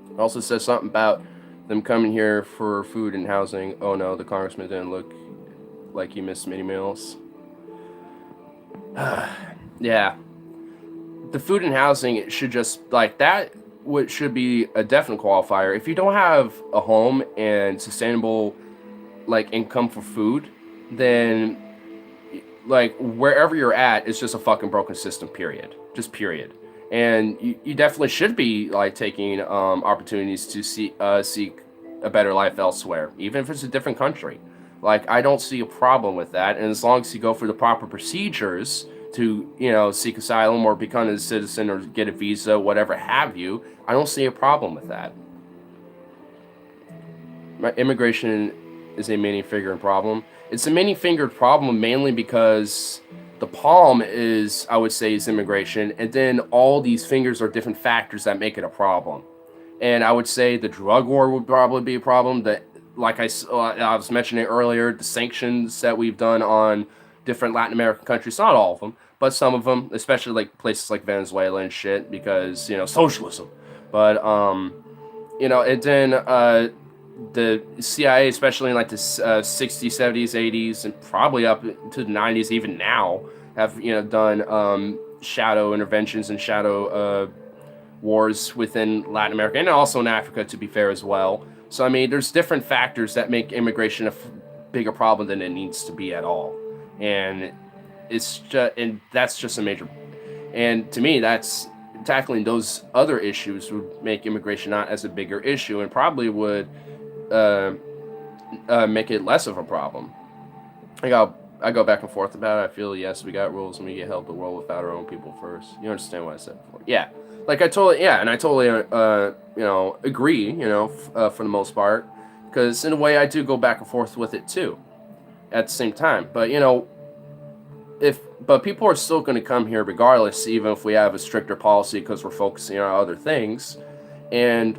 It also says something about them coming here for food and housing. Oh no, the congressman didn't look like he missed many meals. Yeah. The food and housing, it should just, like, that should be a definite qualifier. If you don't have a home and sustainable, like, income for food, then, like, wherever you're at, it's just a fucking broken system, period. Just period. And you definitely should be, like, taking opportunities to seek a better life elsewhere, even if it's a different country. Like, I don't see a problem with that, and as long as you go through the proper procedures to, seek asylum or become a citizen or get a visa, whatever have you, I don't see a problem with that. Immigration is a many-fingered problem. It's a many-fingered problem mainly because the palm is, I would say, is immigration, and then all these fingers are different factors that make it a problem. And I would say the drug war would probably be a problem. That, like I was mentioning earlier, the sanctions that we've done on different Latin American countries, not all of them, but some of them, especially like places like Venezuela and shit, because, socialism. But, and then the CIA, especially in like the 60s, 70s, 80s, and probably up to the 90s, even now, have, done shadow interventions and shadow wars within Latin America and also in Africa, to be fair, as well. So, I mean, there's different factors that make immigration a bigger problem than it needs to be at all. And that's just a major, and to me, that's tackling those other issues would make immigration not as a bigger issue and probably would make it less of a problem. I go back and forth about it. I feel, yes, we got rules and we get help the world without our own people first. You understand what I said before? Yeah. Like, I totally agree, for the most part, because in a way I do go back and forth with it too. at the same time. But but people are still going to come here regardless, even if we have a stricter policy because we're focusing on other things. And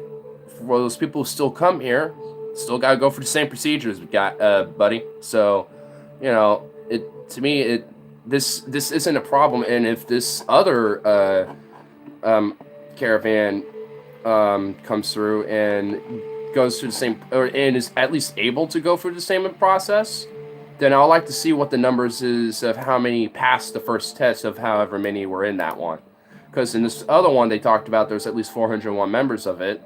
for those people who still come here, still got to go for the same procedures, buddy. So, to me, this isn't a problem. And if this other caravan comes through and goes through the same, and is at least able to go through the same process, then I'd like to see what the numbers is of how many passed the first test of however many were in that one. Because in this other one they talked about, there's at least 401 members of it,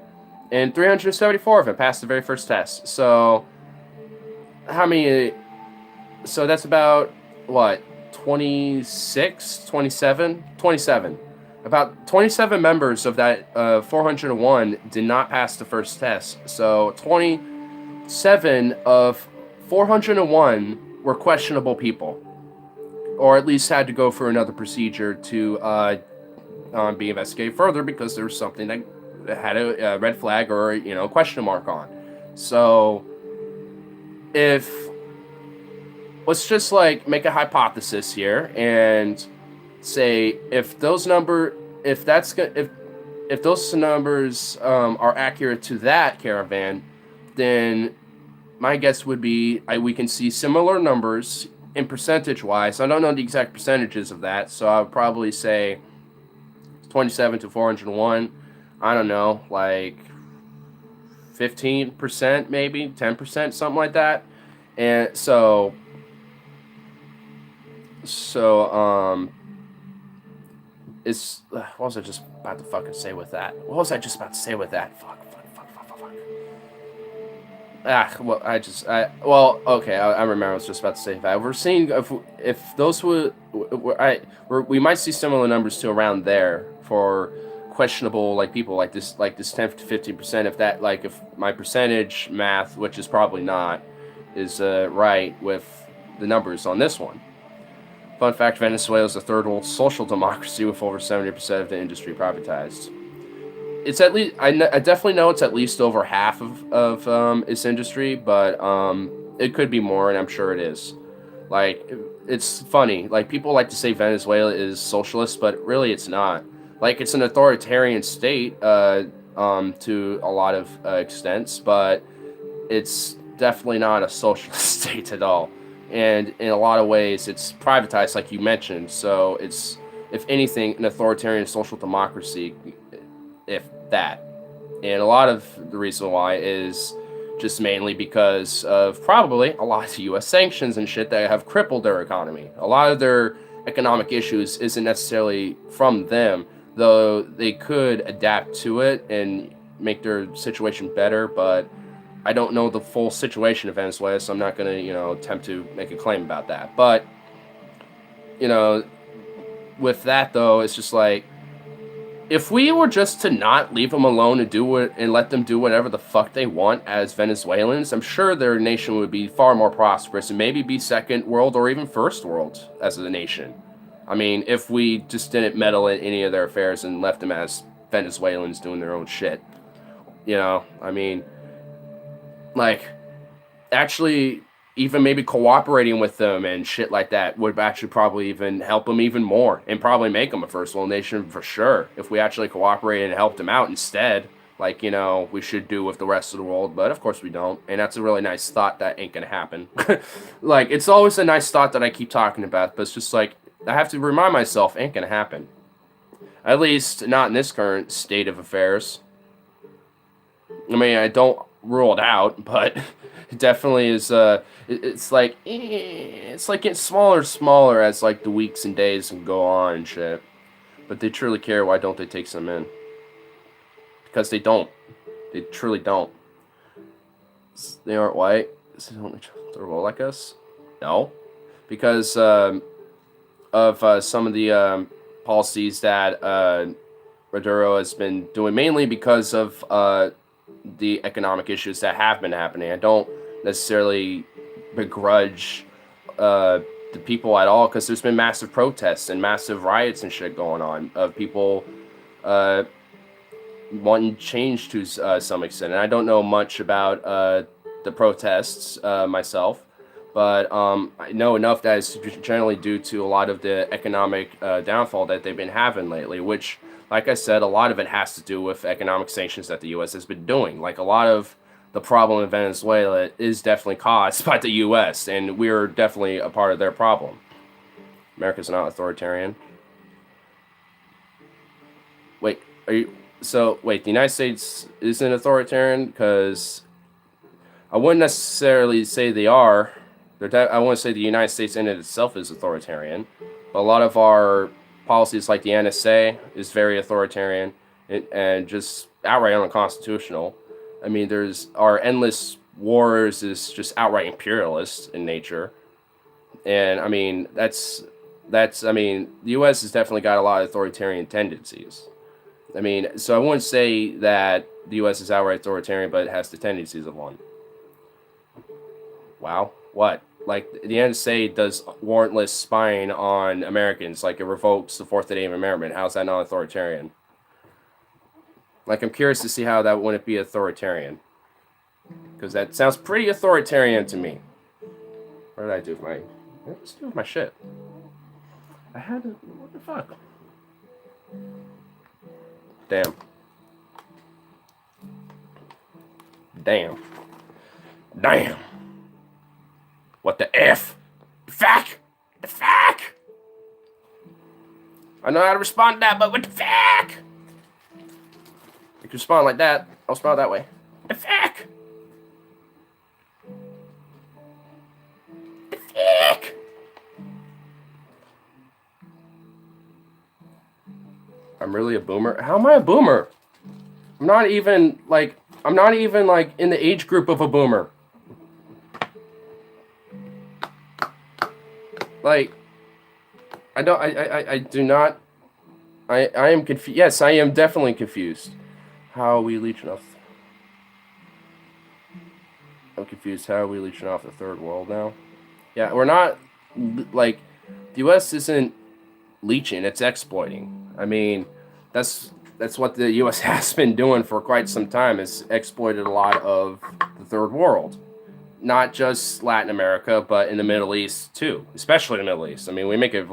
and 374 of them passed the very first test. So how many? So that's about what, 26, 27, 27. About 27 members of that 401 did not pass the first test. So 27 of 401 were questionable people, or at least had to go for another procedure to be investigated further because there was something that had a red flag or a question mark on. So let's just make a hypothesis here and say if those numbers are accurate to that caravan, then my guess would be we can see similar numbers in percentage-wise. I don't know the exact percentages of that, so I would probably say 27 to 401. I don't know, 15%, maybe 10%, something like that. And so it's what was I just about to fucking say with that? Fuck. Okay, I remember I was just about to say that. We're seeing if those we might see similar numbers to around there for questionable people like this 10 to 15%. If that if my percentage math, which is probably not, is right with the numbers on this one. Fun fact: Venezuela is the third world social democracy with over 70% of the industry privatized. It's at least I definitely know it's at least over half of its industry, but it could be more, and I'm sure it is. It's funny. People like to say Venezuela is socialist, but really it's not. It's an authoritarian state to a lot of extents, but it's definitely not a socialist state at all. And in a lot of ways, it's privatized, like you mentioned. So it's, if anything, an authoritarian social democracy, if that. And a lot of the reason why is just mainly because of probably a lot of U.S. sanctions and shit that have crippled their economy. A lot of their economic issues isn't necessarily from them, though they could adapt to it and make their situation better, but I don't know the full situation of Venezuela, so I'm not going to, attempt to make a claim about that. But, with that, though, it's just if we were just to not leave them alone and let them do whatever the fuck they want as Venezuelans, I'm sure their nation would be far more prosperous and maybe be second world or even first world as a nation. I mean, if we just didn't meddle in any of their affairs and left them as Venezuelans doing their own shit. I mean, actually even maybe cooperating with them and shit like that would actually probably even help them even more and probably make them a first world nation for sure if we actually cooperated and helped them out instead, we should do with the rest of the world. But of course we don't, and that's a really nice thought that ain't gonna happen. It's always a nice thought that I keep talking about, but it's just I have to remind myself ain't gonna happen, at least not in this current state of affairs. I mean, I don't rule it out, but it definitely is. It's getting smaller and smaller as the weeks and days can go on and shit. But they truly care. Why don't they take some in? Because they don't. They truly don't. They aren't white. They're well like us. No, because of some of the policies that Maduro has been doing, mainly because of the economic issues that have been happening. I don't necessarily begrudge the people at all, because there's been massive protests and massive riots and shit going on of people wanting change to some extent. And I don't know much about the protests myself, But I know enough that it's generally due to a lot of the economic downfall that they've been having lately, which, like I said, a lot of it has to do with economic sanctions that the U.S. has been doing. Like a lot of the problem in Venezuela is definitely caused by the U.S., and we're definitely a part of their problem. America's not authoritarian. Wait, are you? So wait, the United States isn't authoritarian because I wouldn't necessarily say they are. I wouldn't say the United States in it itself is authoritarian, but a lot of our policies, like the NSA, is very authoritarian and just outright unconstitutional. I mean, there's our endless wars is just outright imperialist in nature, and I mean that's I mean the U.S. has definitely got a lot of authoritarian tendencies. I mean, so I wouldn't say that the U.S. is outright authoritarian, but it has the tendencies of one. Wow. What? Like, the NSA does warrantless spying on Americans, like, it revokes the Fourth Day of Amendment. How's that not authoritarian? Like, I'm curious to see how that wouldn't be authoritarian. Because that sounds pretty authoritarian to me. What did I do with my... What's do with my shit? I had to... What the fuck? Damn. Damn. Damn. What the F? The fuck? The fuck? I know how to respond to that, but what the fuck? You can respond like that. I'll respond that way. The fuck? The fuck? I'm really a boomer? How am I a boomer? I'm not even like in the age group of a boomer. Like, I do not, I am confused. Yes, I am definitely confused. How are we leeching off? I'm confused. How are we leeching off the third world now? Yeah, we're not, like, the U.S. isn't leeching, it's exploiting. I mean, that's what the U.S. has been doing for quite some time, is exploited a lot of the third world. Not just Latin America, but in the Middle East too, especially the Middle East. I mean, we make it.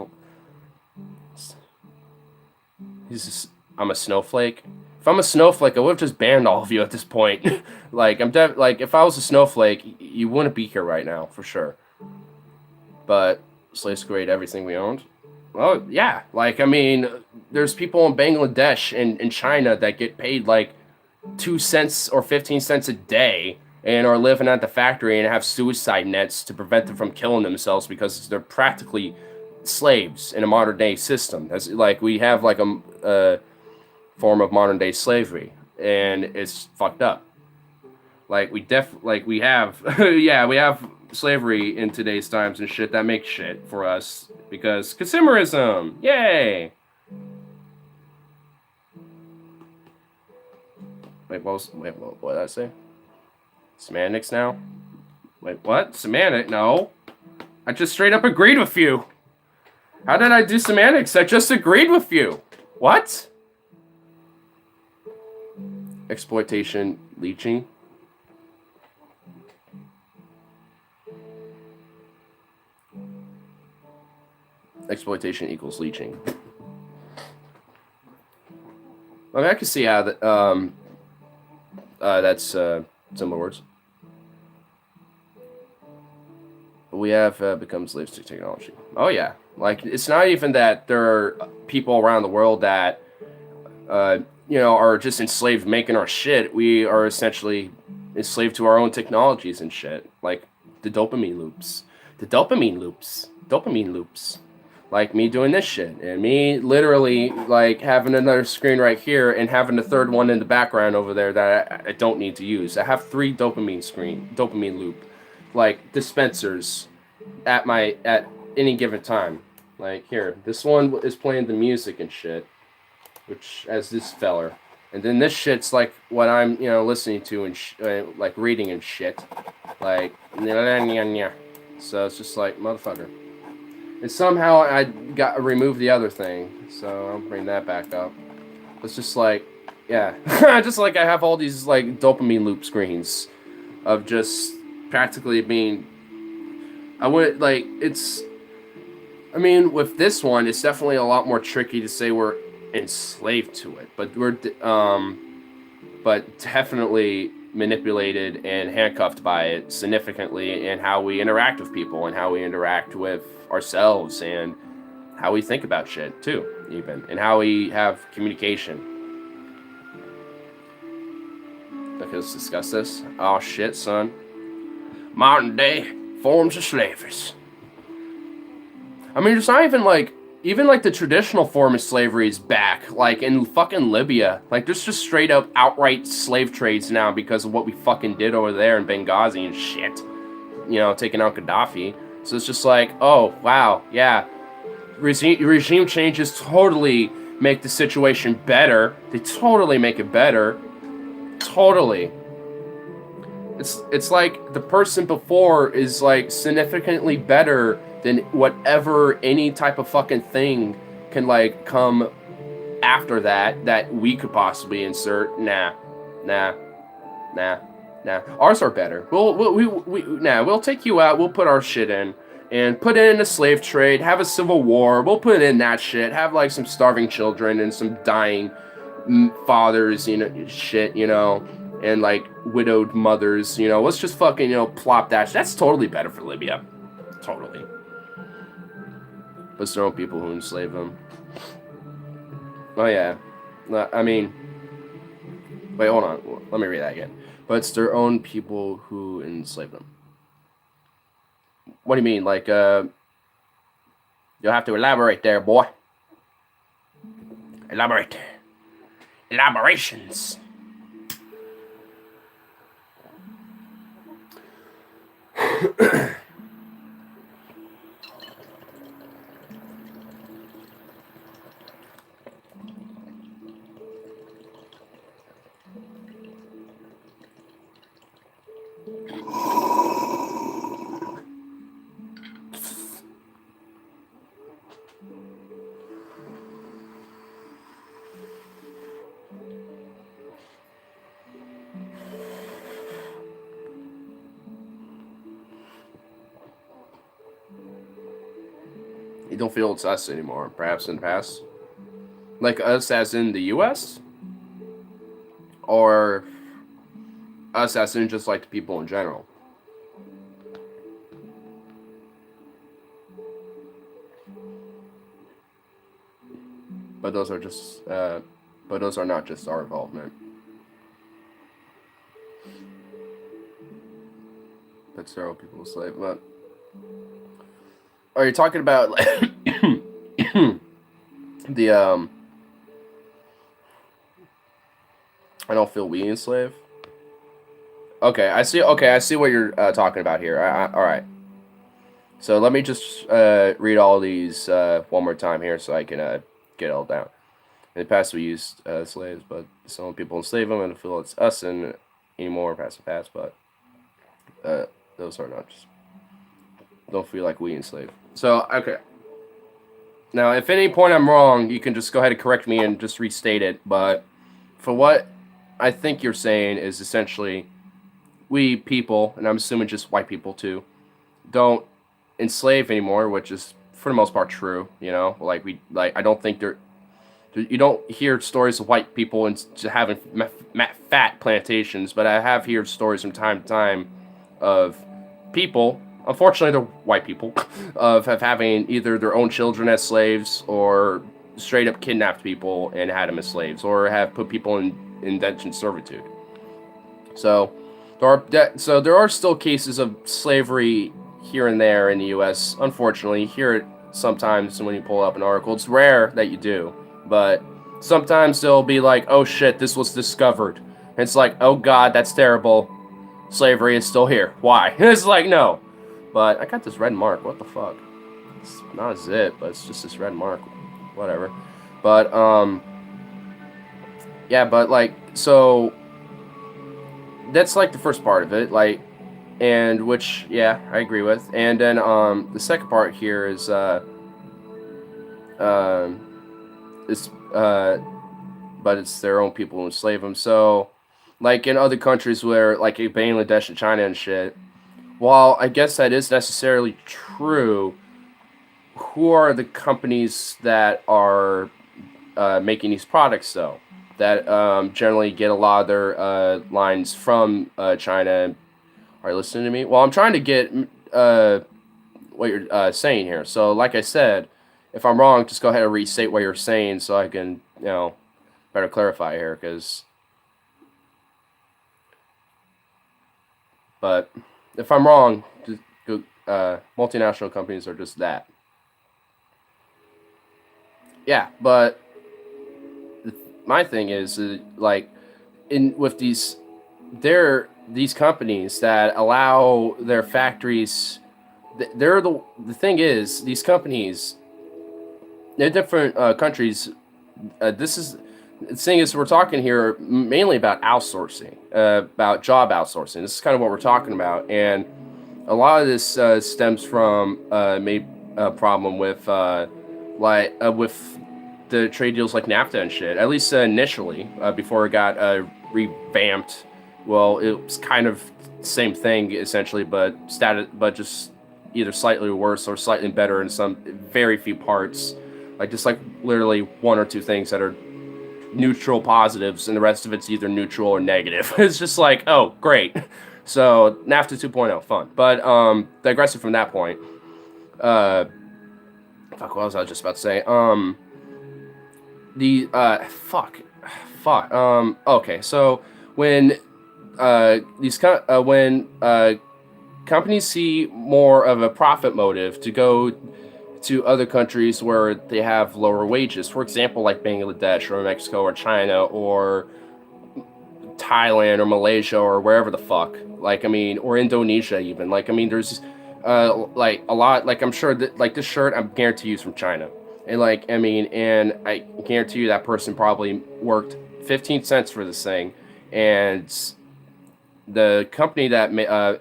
I'm a snowflake. If I'm a snowflake, I would have just banned all of you at this point. Like like if I was a snowflake, you wouldn't be here right now for sure. But slaves create everything we owned. Well, yeah. Like I mean, there's people in Bangladesh and in China that get paid like 2 cents or 15 cents a day and are living at the factory and have suicide nets to prevent them from killing themselves because they're practically slaves in a modern day system. That's like we have like a form of modern day slavery, and it's fucked up. Like we have yeah, we have slavery in today's times and shit that makes shit for us because consumerism. Yay. What did I say? Semantics now? Wait, what? Semantic? No. I just straight up agreed with you. How did I do semantics? I just agreed with you. What? Exploitation, leeching. Exploitation equals leeching. I mean, I can see how that, that's similar words. We have become slaves to technology. Oh yeah, like it's not even that there are people around the world that are just enslaved making our shit. We are essentially enslaved to our own technologies and shit, like the dopamine loops. Like me doing this shit and me literally like having another screen right here and having a third one in the background over there that I don't need to use. I have 3 dopamine loop like dispensers at any given time. Like here, this one is playing the music and shit, which as this feller, and then this shit's like what I'm listening to and like reading and shit, like so it's just like motherfucker. And somehow I got remove the other thing, so I'll bring that back up. It's just like, yeah, just like I have all these like dopamine loop screens of just practically being I would like it's. I mean, with this one, it's definitely a lot more tricky to say we're enslaved to it, but definitely manipulated and handcuffed by it significantly in how we interact with people and how we interact with ourselves and how we think about shit too, even and how we have communication. Okay, let's discuss this. Oh shit, son. Modern day forms of slavery. I mean, it's not even like even like the traditional form of slavery is back. Like in fucking Libya, like there's just straight up outright slave trades now because of what we fucking did over there in Benghazi and shit. You know, taking out Gaddafi. So it's just like, oh wow, yeah. Regime changes totally make the situation better. They totally make it better. Totally. It's like the person before is like significantly better than whatever any type of fucking thing can like come after that we could possibly insert. Nah, nah, nah. Ours are better. We'll take you out. We'll put our shit in and put it in a slave trade. Have a civil war. We'll put in that shit. Have like some starving children and some dying fathers, shit, and like widowed mothers, let's just fucking, plop that. That's totally better for Libya. Totally. But it's their own people who enslave them. Oh, yeah. I mean, wait, hold on. Let me read that again. But it's their own people who enslave them. What do you mean? Like, you'll have to elaborate there, boy. Elaborate. Elaborations. You don't feel it's us anymore, perhaps in the past? Like us as in the US? Or us as in just like the people in general? But those are just, but those are not just our involvement. But several people slave. But are you talking about like, the I don't feel we enslave. Okay, I see. Okay, I see what you're talking about here. All right. So let me just read all these one more time here, so I can get it all down. In the past, we used slaves, but some people enslave them and feel it's us and anymore past the past. But those are not just don't feel like we enslave. So okay. Now, if at any point I'm wrong, you can just go ahead and correct me and just restate it. But for what I think you're saying is essentially we people, and I'm assuming just white people too, don't enslave anymore, which is for the most part true. Like I don't think you don't hear stories of white people and having fat plantations, but I have heard stories from time to time of people, unfortunately they're white people, of having either their own children as slaves or straight up kidnapped people and had them as slaves, or have put people in indentured servitude. So there are still cases of slavery here and there in the U.S. Unfortunately, you hear it sometimes when you pull up an article. It's rare that you do, but sometimes they'll be like, "Oh shit, this was discovered." And it's like, "Oh god, that's terrible. Slavery is still here. Why?" It's like, no. But I got this red mark. What the fuck? It's not a zit, but it's just this red mark. Whatever. But yeah. But like, so that's like the first part of it. Like, and which, yeah, I agree with. And then the second part here is is but it's their own people who enslave them. So, like in other countries where, like in Bangladesh and China and shit, while I guess that is necessarily true, who are the companies that are making these products though? That generally get a lot of their lines from China. Are you listening to me? Well, I'm trying to get uh, what you're saying here. So, like I said, if I'm wrong, just go ahead and restate what you're saying so I can, better clarify here. But if I'm wrong, just go, multinational companies are just that. Yeah, but my thing is like in with these companies that allow their factories. They're the thing is these companies in different countries. This is the thing is we're talking here mainly about outsourcing, about job outsourcing. This is kind of what we're talking about, and a lot of this stems from maybe a problem with with the trade deals like NAFTA and shit. At least initially, before it got revamped. Well, it was kind of same thing essentially, but just either slightly worse or slightly better in some very few parts. Like just like literally one or two things that are neutral positives, and the rest of it's either neutral or negative. It's just like, oh, great. So NAFTA 2.0, fun. But digressing from that point, uh, fuck, what was I just about to say? The fuck. Okay, so when when companies see more of a profit motive to go to other countries where they have lower wages, for example, like Bangladesh or Mexico or China or Thailand or Malaysia or wherever the fuck. Like, I mean, or Indonesia even. Like, I mean, there's like a lot. Like, I'm sure that like this shirt, I guarantee you is from China. And like, I mean, and I guarantee you that person probably worked 15 cents for this thing, and the company that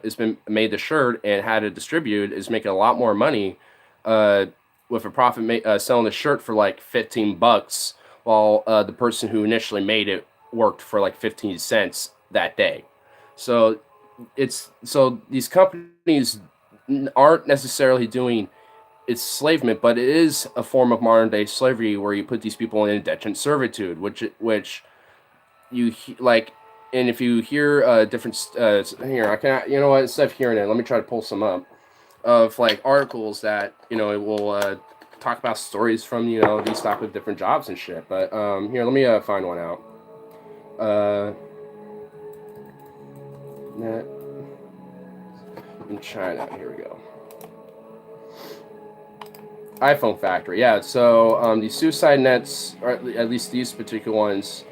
has been made the shirt and had it distributed is making a lot more money uh, with a profit selling the shirt for like 15 bucks, while the person who initially made it worked for like 15 cents that day. So these companies aren't necessarily doing enslavement, but it is a form of modern day slavery where you put these people in indentured servitude, which like. And if you hear different here, I can, you know what, instead of hearing it, let me try to pull some up of like articles that it will talk about stories from these type of different jobs and shit. But here, let me find one out. Uh, net in China. Here we go. iPhone factory. Yeah. So these suicide nets, or at least these particular ones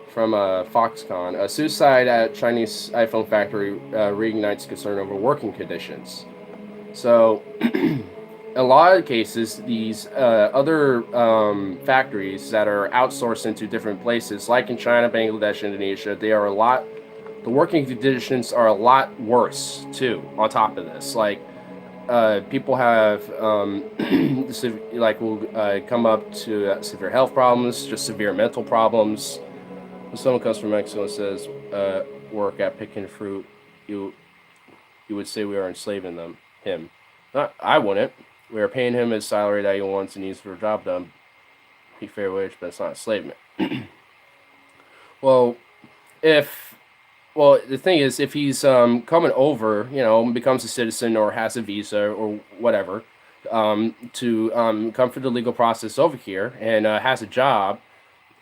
from Foxconn, a suicide at Chinese iPhone factory reignites concern over working conditions. So, in a lot of cases, these other factories that are outsourced into different places, like in China, Bangladesh, Indonesia, the working conditions are a lot worse too. On top of this, like people have like will come up to severe health problems, just severe mental problems. When someone comes from Mexico and says work at picking fruit, you you would say we are enslaving him. Not, I wouldn't. We are paying him his salary that he wants and needs for a job done. He fair wage, but it's not enslavement. Well, if the thing is, if he's coming over, becomes a citizen or has a visa or whatever, to come through the legal process over here and has a job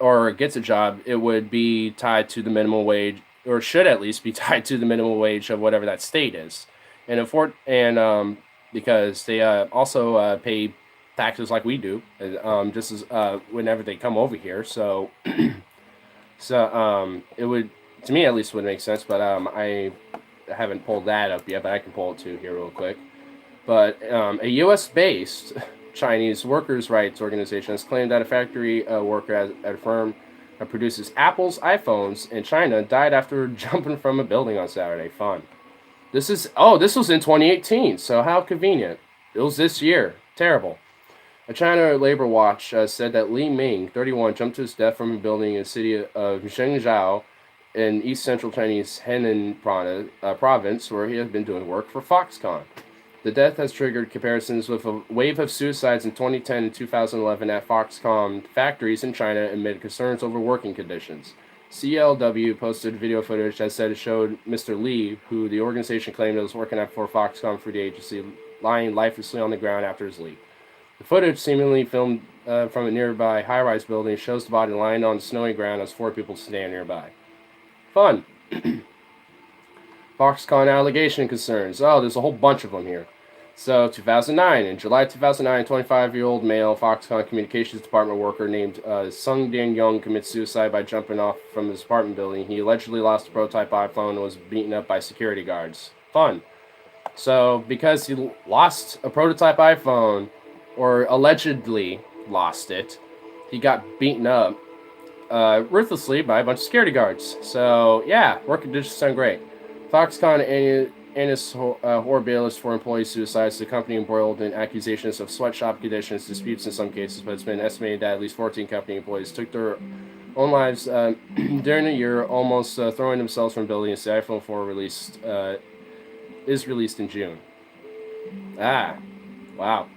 or gets a job, it would be tied to the minimum wage, or should at least be tied to the minimum wage of whatever that state is, because they also pay taxes like we do, just as whenever they come over here. So, it would, to me at least, would make sense. But I haven't pulled that up yet, but I can pull it too here real quick. But a U.S. based Chinese workers' rights organization has claimed that a factory worker at a firm that produces Apple's iPhones in China died after jumping from a building on Saturday. Fun. This was in 2018, so how convenient. It was this year. Terrible. A China Labor Watch said that Li Ming, 31, jumped to his death from a building in the city of Zhengzhou in East Central Chinese Henan province, where he had been doing work for Foxconn. The death has triggered comparisons with a wave of suicides in 2010 and 2011 at Foxconn factories in China amid concerns over working conditions. CLW posted video footage that said it showed Mr. Lee, who the organization claimed was working at for Foxconn for the agency, lying lifelessly on the ground after his leap. The footage, seemingly filmed from a nearby high-rise building, shows the body lying on snowy ground as 4 people stand nearby. Fun. Foxconn allegation concerns. Oh, there's a whole bunch of them here. So, 2009. In July 2009, 25-year-old male Foxconn communications department worker named Sung Dan-young commits suicide by jumping off from his apartment building. He allegedly lost a prototype iPhone and was beaten up by security guards. Fun. So, because he lost a prototype iPhone, or allegedly lost it, he got beaten up ruthlessly by a bunch of security guards. So, yeah, work conditions sound great. Foxconn Annis Horribilis for employee suicides. The company embroiled in accusations of sweatshop conditions, disputes in some cases, but it's been estimated that at least 14 company employees took their own lives during the year, almost throwing themselves from buildings. The iPhone 4 is released in June. Ah, wow.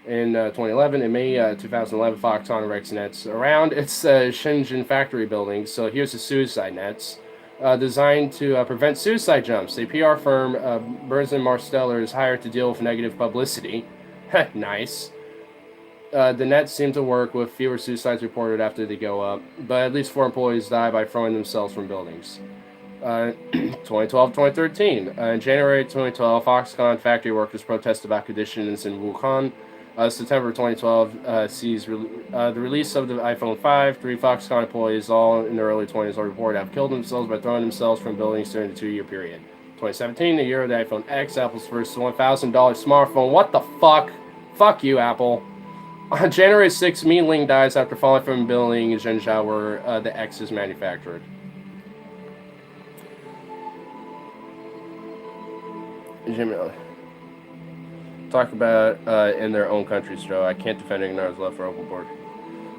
In 2011, in May 2011, Foxconn erects nets around its Shenzhen factory building. So here's the suicide nets. Designed to prevent suicide jumps. A PR firm, Burns & Marsteller, is hired to deal with negative publicity. Nice. The nets seem to work with fewer suicides reported after they go up, but at least 4 employees die by throwing themselves from buildings. 2012-2013. In January 2012, Foxconn factory workers protested about conditions in Wuhan. September 2012 sees the release of the iPhone 5. 3 Foxconn employees, all in their early 20s, are reported to have killed themselves by throwing themselves from buildings during the 2-year period. 2017, the year of the iPhone X, Apple's first $1,000 smartphone. What the fuck? Fuck you, Apple. On January 6, Mi Ling dies after falling from a building in Zhengzhou where the X is manufactured. Talk about in their own countries, Joe. I can't defend ignorance left for open board.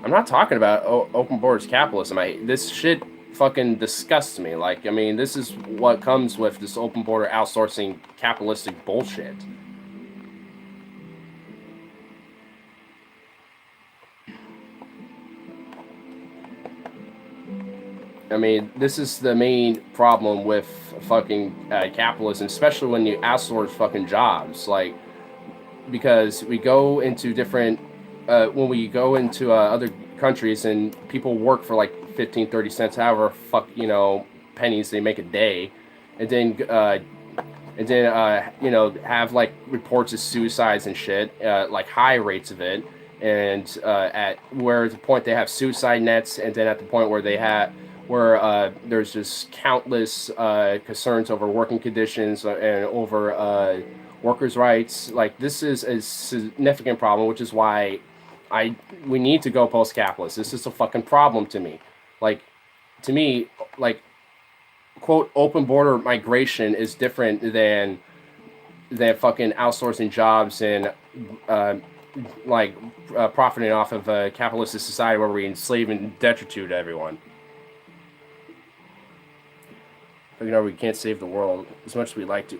I'm not talking about open board capitalism. This shit fucking disgusts me. Like, I mean, this is what comes with this open border outsourcing capitalistic bullshit. I mean, this is the main problem with fucking capitalism, especially when you outsource fucking jobs. Like, because we go into different, when we go into other countries and people work for like 15, 30 cents, however pennies they make a day, and then have like reports of suicides and shit, like high rates of it, and at the point they have suicide nets, and then at the point where there's just countless concerns over working conditions and over workers' rights. Like, this is a significant problem, which is why we need to go post-capitalist. This is a fucking problem to me. Like, to me, like, quote, open border migration is different than fucking outsourcing jobs and profiting off of a capitalist society where we enslave and destitute everyone. We can't save the world as much as we'd like to.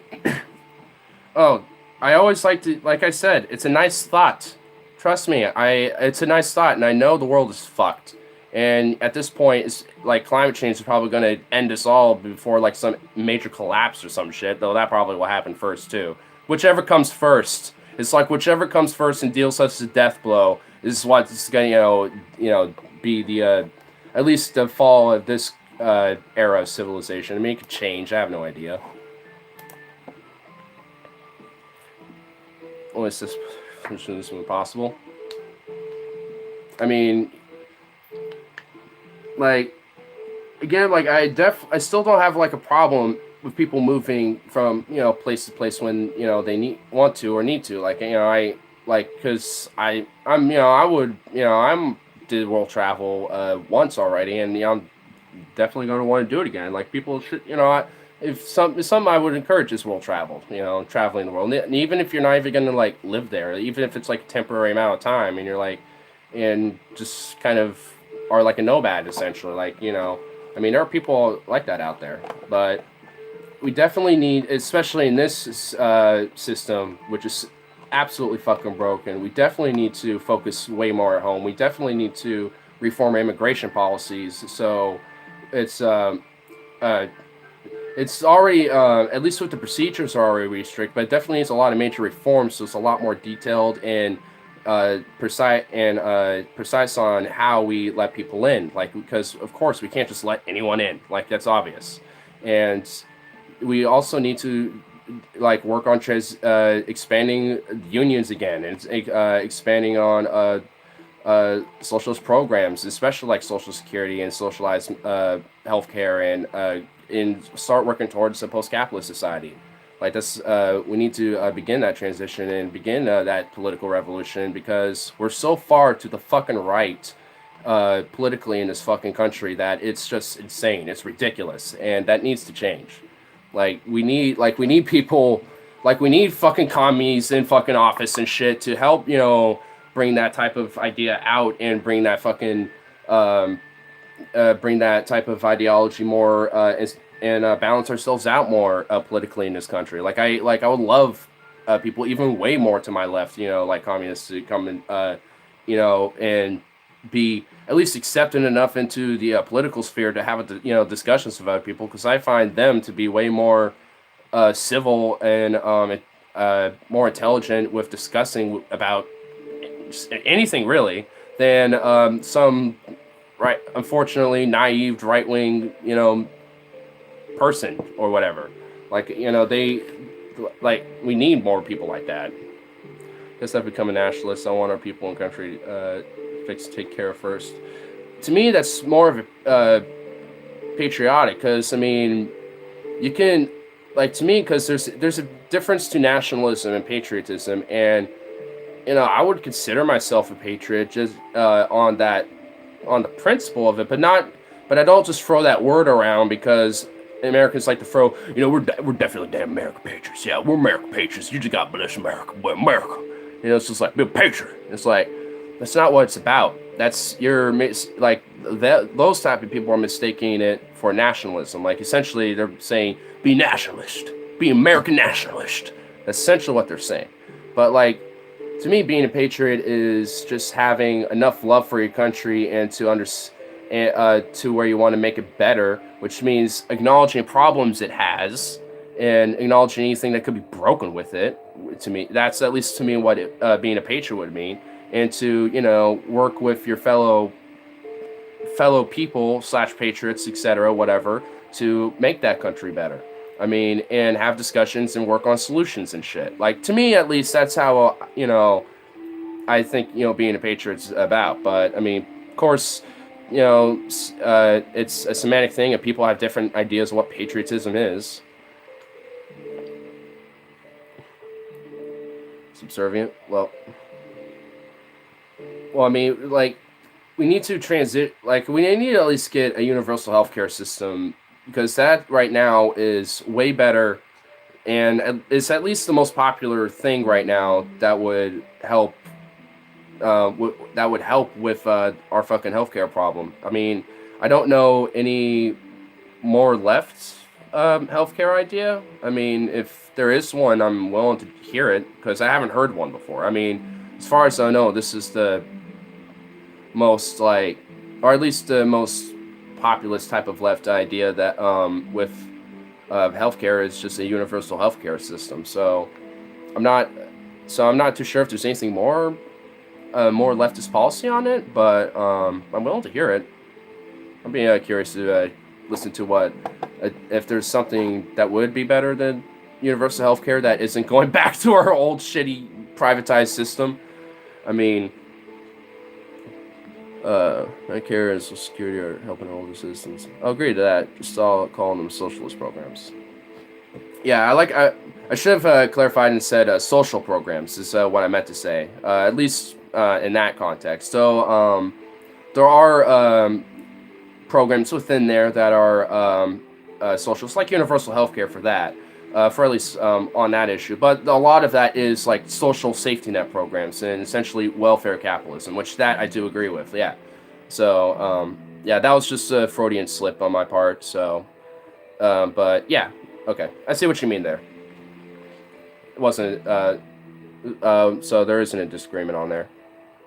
Oh, I always like to, like I said, it's a nice thought. Trust me, it's a nice thought, and I know the world is fucked. And at this point, it's like climate change is probably going to end us all before like some major collapse or some shit, though that probably will happen first too. Whichever comes first. It's like whichever comes first and deals us a death blow is what's going to, be the, at least the fall of this era of civilization. I mean, it could change. I have no idea. Well, is this impossible? I mean, like, again, like, I still don't have like a problem with people moving from place to place when they want to or need to. Like, because I did world travel once already, and I'm definitely going to want to do it again. Like, people should, if something I would encourage is world travel, traveling the world. And even if you're not even going to like live there, even if it's like a temporary amount of time, and you're like, and just kind of are like a nomad essentially, like, I mean, there are people like that out there, but we definitely need, especially in this system, which is absolutely fucking broken. We definitely need to focus way more at home. We definitely need to reform immigration policies. So it's uh, it's already at least with the procedures are already restricted, but it definitely needs a lot of major reforms. So it's a lot more detailed and precise on how we let people in. Like, because of course we can't just let anyone in. Like, that's obvious. And we also need to like work on expanding unions again, and expanding on socialist programs, especially like Social Security and socialized healthcare, and start working towards a post-capitalist society. Like this, we need to begin that transition and begin that political revolution, because we're so far to the fucking right politically in this fucking country that it's just insane. It's ridiculous, and that needs to change. We need people, like we need fucking commies in fucking office and shit to help, bring that type of idea out, and um, bring that type of ideology more, and balance ourselves out more politically in this country. I would love people even way more to my left, like communists, to come and and be at least accepted enough into the political sphere to have discussions with other people, because I find them to be way more civil and more intelligent with discussing about anything really than some unfortunately naive right wing person or whatever. They we need more people like that. Guess I've become a nationalist. I want our people and country take care of first. To me, that's more of a patriotic, because I mean, you can to me, because there's a difference to nationalism and patriotism, and I would consider myself a patriot just on the principle of it, but I don't just throw that word around, because Americans like to throw, we're definitely damn American patriots. Yeah, we're American patriots. You just got bless America, but America. It's just like, be a patriot. It's like, that's not what it's about. Those type of people are mistaking it for nationalism. Like, essentially, they're saying, be nationalist, be American nationalist. That's essentially what they're saying. But to me, being a patriot is just having enough love for your country and to where you want to make it better, which means acknowledging problems it has and acknowledging anything that could be broken with it. To me, that's at least to me what being a patriot would mean, and to work with your fellow people / patriots, etc., whatever, to make that country better. I mean, and have discussions and work on solutions and shit. Like, to me, at least, that's how, I think, being a patriot's about. But, I mean, of course, it's a semantic thing, and people have different ideas of what patriotism is. Subservient? Well, I mean, we need to we need to at least get a universal healthcare system, because that right now is way better, and it's at least the most popular thing right now that would help. With our fucking healthcare problem. I mean, I don't know any more left healthcare idea. I mean, if there is one, I'm willing to hear it, because I haven't heard one before. I mean, as far as I know, this is the most or at least the most populist type of left idea that with healthcare is just a universal healthcare system. So I'm not too sure if there's anything more leftist policy on it, but I'm willing to hear it. I'm being curious to listen to what if there's something that would be better than universal healthcare that isn't going back to our old shitty privatized system. I mean, Medicare and Social Security are helping our older citizens. I'll agree to that. Just all calling them socialist programs. Yeah, I should have clarified and said social programs is what I meant to say. At least in that context. So there are programs within there that are socialist, like universal healthcare for that, for at least on that issue. But a lot of that is like social safety net programs and essentially welfare capitalism, which that I do agree with. Yeah. So yeah, that was just a Freudian slip on my part. So, but yeah, okay, I see what you mean there. It wasn't. So there isn't a disagreement on there.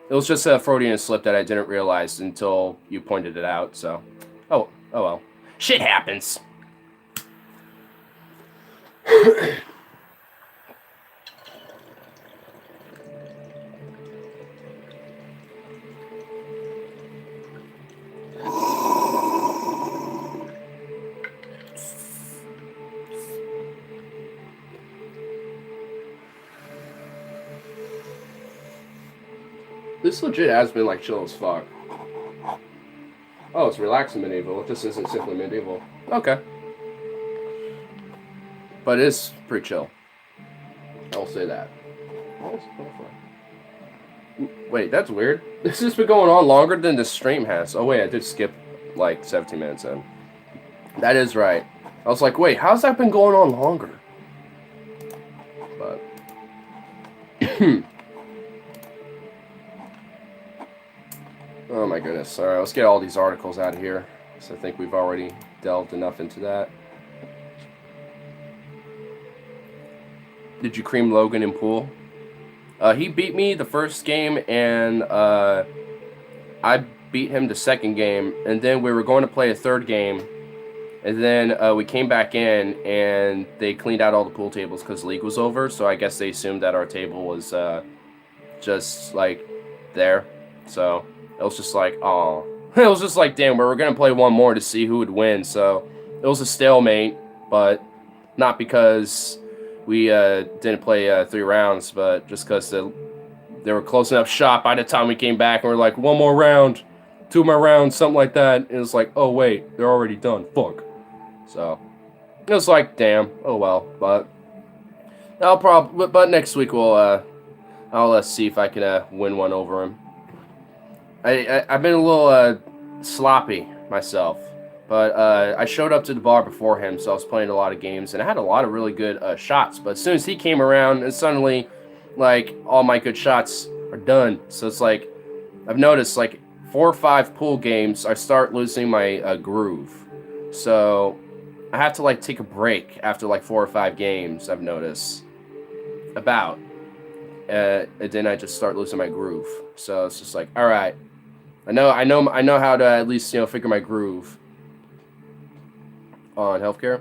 It was just a Freudian slip that I didn't realize until you pointed it out. So, oh well, shit happens. This legit has been like chill as fuck. Oh, it's relaxing medieval. This isn't simply medieval. Okay. But it is pretty chill. I'll say that. Wait, that's weird. This has been going on longer than the stream has. Oh wait, I did skip like 17 minutes in. That is right. I was like, wait, how's that been going on longer? But oh my goodness. Alright, let's get all these articles out of here. So I think we've already delved enough into that. Did you cream Logan in pool? He beat me the first game, and I beat him the second game, and then we were going to play a third game, and then we came back in, and they cleaned out all the pool tables because the league was over, so I guess they assumed that our table was just, like, there. So it was just like, oh. It was just like, damn, we were going to play one more to see who would win, so it was a stalemate, but not because we didn't play 3 rounds, but just because they were close enough shot by the time we came back, and we're like, 1 more round, 2 more rounds, something like that. And it was like, oh wait, they're already done. Fuck. So it was like, damn. Oh well. But But next week I'll see if I can win one over him. I've been a little sloppy myself. But I showed up to the bar before him, so I was playing a lot of games, and I had a lot of really good shots. But as soon as he came around, and suddenly, like, all my good shots are done. So it's like, I've noticed, like, 4 or 5 pool games, I start losing my groove. So I have to, like, take a break after, like, 4 or 5 games, I've noticed. About. And then I just start losing my groove. So it's just like, all right. I know how to at least, figure my groove. On healthcare,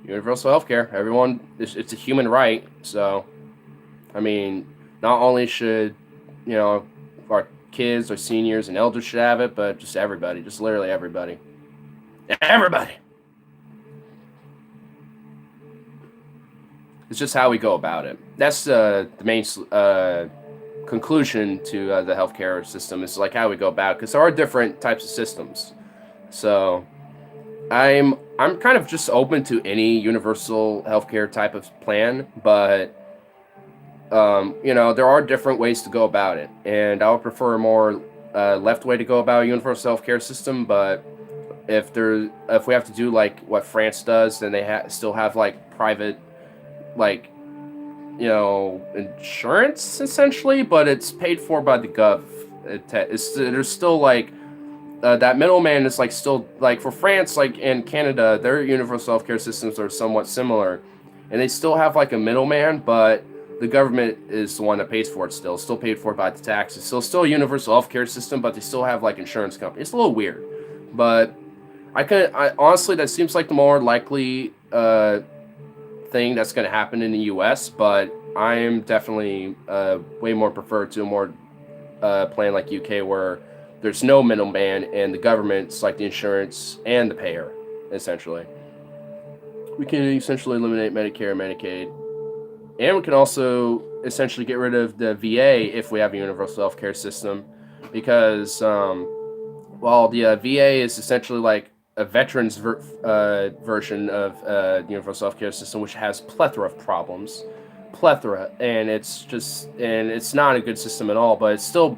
universal healthcare. Everyone, it's a human right. So, I mean, not only should our kids, our seniors, and elders should have it, but just everybody, just literally everybody, everybody. It's just how we go about it. That's the main conclusion to the healthcare system. Is like how we go about it, because there are different types of systems. So I'm kind of just open to any universal healthcare type of plan, but there are different ways to go about it, and I would prefer a more left way to go about a universal healthcare system. But if we have to do like what France does, then they still have like private, like, insurance essentially, but it's paid for by the gov. There's still like. That middleman is like still like for France, like in Canada, their universal healthcare systems are somewhat similar, and they still have like a middleman, but the government is the one that pays for it. Still paid for by the taxes. Still a universal healthcare system, but they still have like insurance companies. It's a little weird, but I honestly, that seems like the more likely thing that's going to happen in the U.S. But I am definitely way more preferred to a more plan like UK where there's no middleman, and the government's like the insurance and the payer, essentially. We can essentially eliminate Medicare and Medicaid. And we can also essentially get rid of the VA if we have a universal healthcare system. Because while the VA is essentially like a veterans version of the universal healthcare system, which has plethora of problems. And it's not a good system at all, but it's still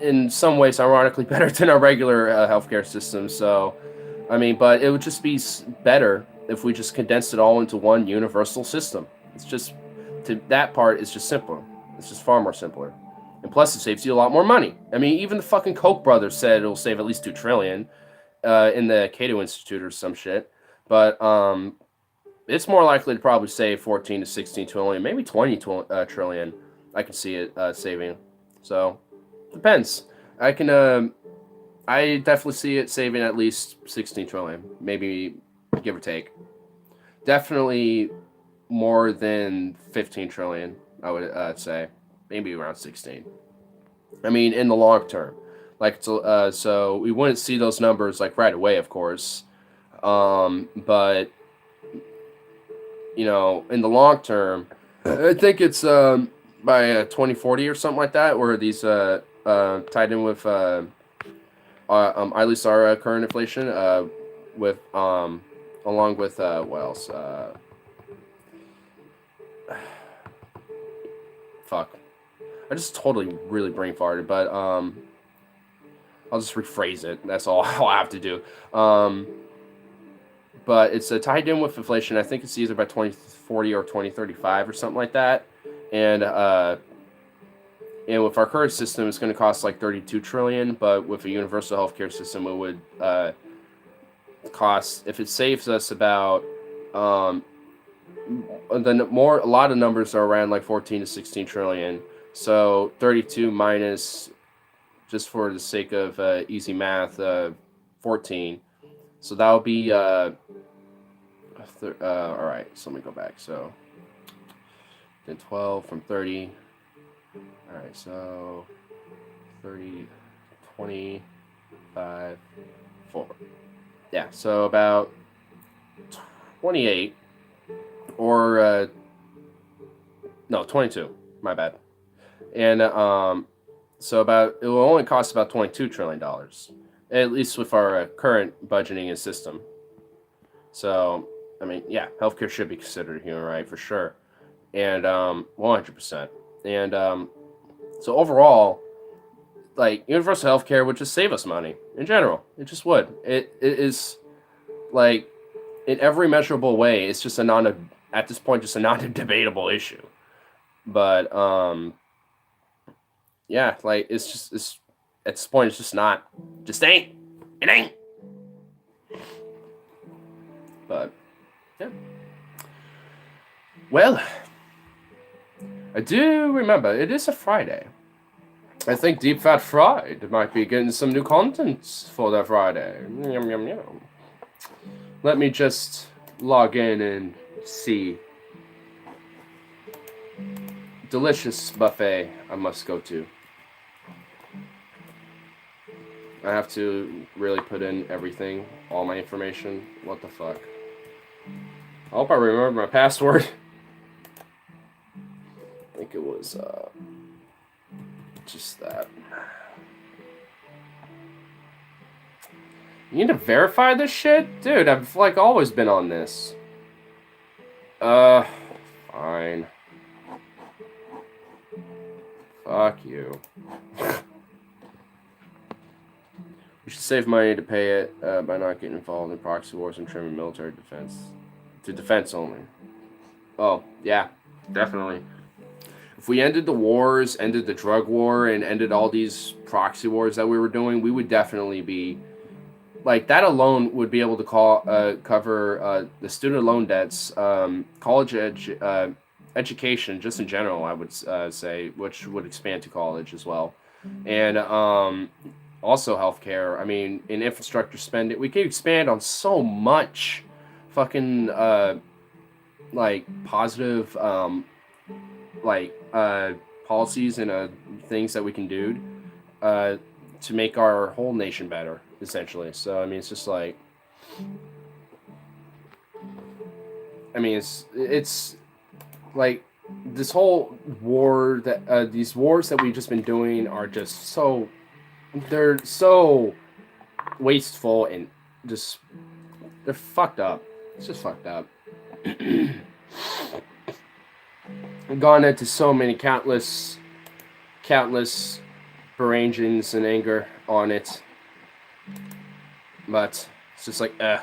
in some ways, ironically, better than our regular healthcare system. So, I mean, but it would just be better if we just condensed it all into one universal system. It's just, that part is just simpler. It's just far more simpler. And plus, it saves you a lot more money. I mean, even the fucking Koch brothers said it'll save at least $2 trillion in the Cato Institute or some shit. But it's more likely to probably save 14 to 16 trillion, maybe 20 trillion. I can see it saving. So, depends. I definitely see it saving at least 16 trillion, maybe give or take. Definitely more than 15 trillion, I would say. Maybe around 16. I mean, in the long term. Like, so we wouldn't see those numbers, like, right away, of course. But, you know, in the long term, I think it's by 2040 or something like that, where these tied in with at least our current inflation, with along with what else? Fuck, I just totally really brain farted, but I'll just rephrase it. That's all I'll have to do. But it's tied in with inflation. I think it's either by 2040 or 2035 or something like that. And with our current system, it's going to cost like 32 trillion. But with a universal healthcare system, it would cost, if it saves us about a lot of numbers are around like 14 to 16 trillion. So 32 minus, just for the sake of easy math, 14. So that would be all right. So let me go back. So then 12 from 30. All right. So 30, 25, 4. Yeah. So about 28 or no, 22. My bad. And so it will only cost about $22 trillion, at least with our current budgeting and system. So, I mean, yeah, healthcare should be considered a human right for sure, and 100%. And so overall, like, universal healthcare would just save us money in general. It just would. It is, like, in every measurable way. It's just at this point, just a non-debatable issue. But yeah, like, it's at this point, it's just not, just ain't. It ain't. But yeah. Well, I do remember it is a Friday. I think Deep Fat Fried might be getting some new content for that Friday. Yum, yum, yum. Let me just log in and see. Delicious buffet I must go to. I have to really put in everything, all my information. What the fuck? I hope I remember my password. I think it was just that. You need to verify this shit? Dude, I've like always been on this. Fine. Fuck you. We should save money to pay it by not getting involved in proxy wars and trimming military defense. To defense only. Oh, yeah, definitely. If we ended the wars, ended the drug war, and ended all these proxy wars that we were doing, we would definitely be, like, that alone would be able to cover the student loan debts, college education, just in general, I would say, which would expand to college as well. And also healthcare. I mean, in infrastructure spending, we could expand on so much fucking like positive policies and things that we can do to make our whole nation better, essentially. So I mean, it's just like, I mean, it's like this whole war that these wars that we've just been doing are just so, they're so wasteful and just, they're fucked up. It's just fucked up. I've gone into so many countless arrangements and anger on it, but it's just like, I'm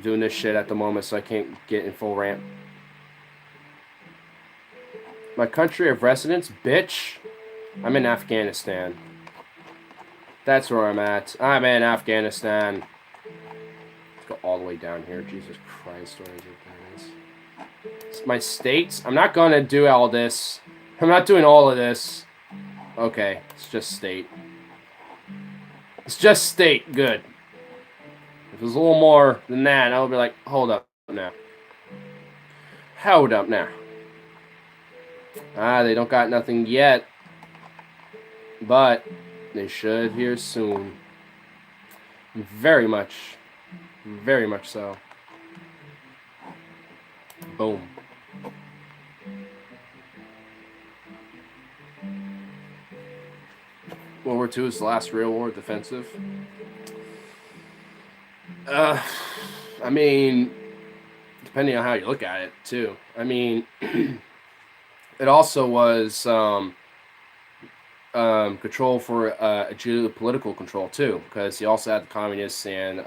doing this shit at the moment, so I can't get in full rant. My country of residence, bitch. I'm in Afghanistan. That's where I'm at. I'm in Afghanistan. Let's go all the way down here. Jesus Christ, where is it? It's my states. I'm not gonna do all this. I'm not doing all of this. Okay, it's just state. It's just state. Good. If it was a little more than that, I would be like, hold up now. Hold up now. They don't got nothing yet. But they should here soon. Very much so. Boom. World War II is the last real war defensive. I mean, depending on how you look at it, too. I mean, it also was control for geopolitical control, too, because he also had the communists and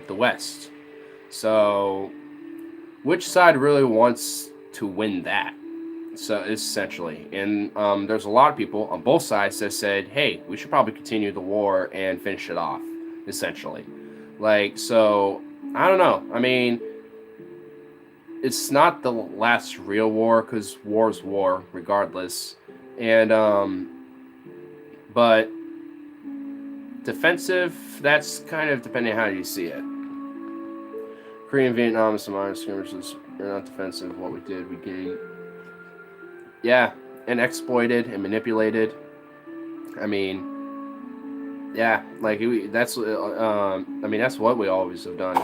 the West. So, which side really wants to win that? So, essentially. And there's a lot of people on both sides that said, hey, we should probably continue the war and finish it off, essentially. Like, so, I don't know. I mean, it's not the last real war, because war's war, regardless. And, but defensive, that's kind of depending on how you see it. Korean, Vietnam, some minor skirmishes. They're not defensive. What we did, we gained. Yeah, and exploited and manipulated. I mean, yeah, like that's. I mean, that's what we always have done.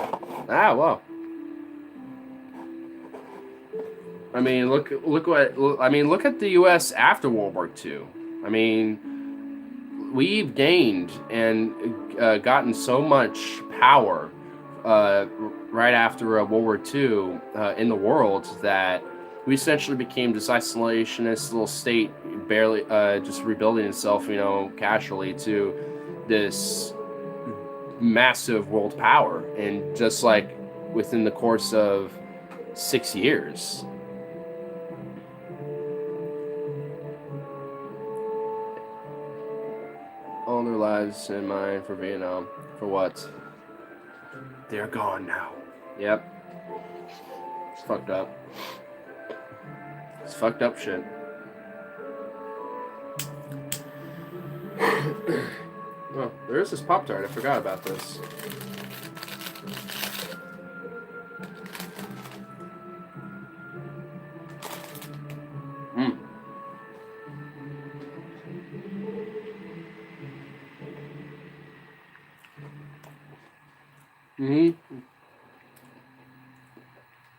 Ah, well. I mean, look at the U.S. after World War II. I mean, we've gained and gotten so much power right after World War II in the world that we essentially became this isolationist little state, barely just rebuilding itself, casually to this massive world power, and just like within the course of 6 years. All their lives and mine for Vietnam. For what? They're gone now. Yep. It's fucked up. It's fucked up shit. Oh, there is this Pop-Tart. I forgot about this.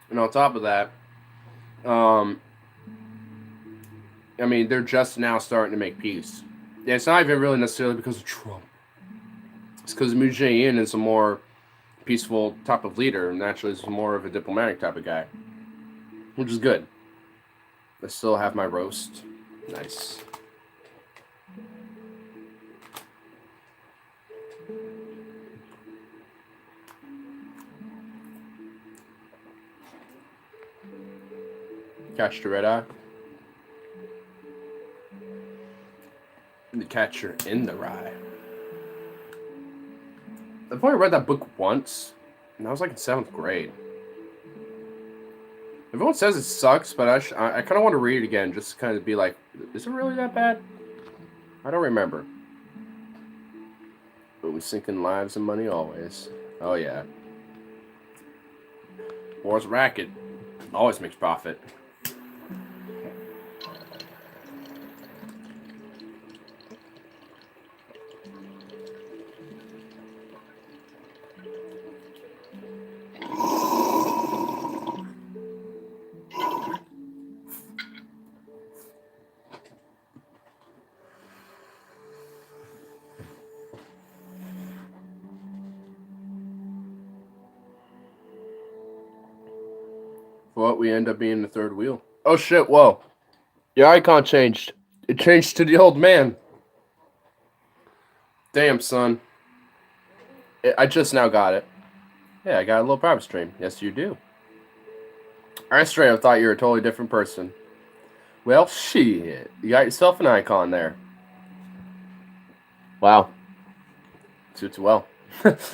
And on top of that, I mean, they're just now starting to make peace. Yeah, it's not even really necessarily because of Trump. It's because Moon Jae-in is a more peaceful type of leader, and naturally is more of a diplomatic type of guy, which is good. I still have my roast. Nice. Catch the Red Eye. The Catcher in the Rye. I've only read that book once, and I was like in 7th grade. Everyone says it sucks, but I kind of want to read it again, just to kind of be like, is it really that bad? I don't remember. But we sink in lives and money always. Oh yeah. War's racket. Always makes profit. What, we end up being the third wheel. Oh shit, whoa. Your icon changed. It changed to the old man. Damn, son. I just now got it. Yeah, I got a little private stream. Yes, you do. I straight up thought you were a totally different person. Well, shit. You got yourself an icon there. Wow. Suits well.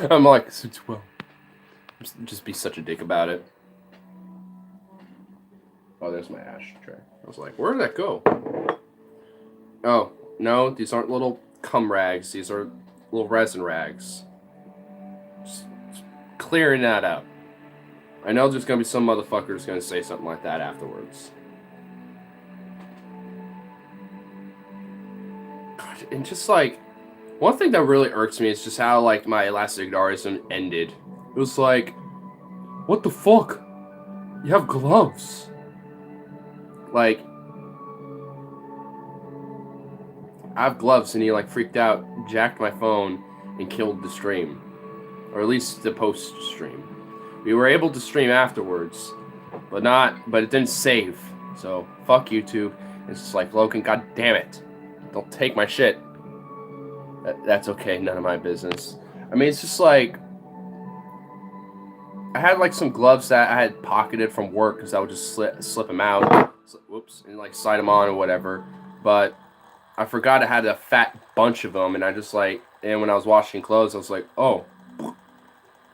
I'm like, suits well. Just be such a dick about it. Oh, there's my ashtray. I was like, where did that go? Oh, no, these aren't little cum rags. These are little resin rags. Just clearing that out. I know there's going to be some motherfuckers going to say something like that afterwards. God, and just like, one thing that really irks me is just how, like, my last Ignarism ended. It was like, what the fuck? You have gloves. Like, I have gloves, and he, like, freaked out, jacked my phone, and killed the stream. Or at least the post-stream. We were able to stream afterwards, but it didn't save. So, fuck YouTube. It's just like, Logan, god damn it. Don't take my shit. That's okay, none of my business. I mean, it's just like, I had like some gloves that I had pocketed from work because I would just slip them out, whoops, and like slide them on or whatever. But I forgot I had a fat bunch of them, and I just like, and when I was washing clothes, I was like, oh.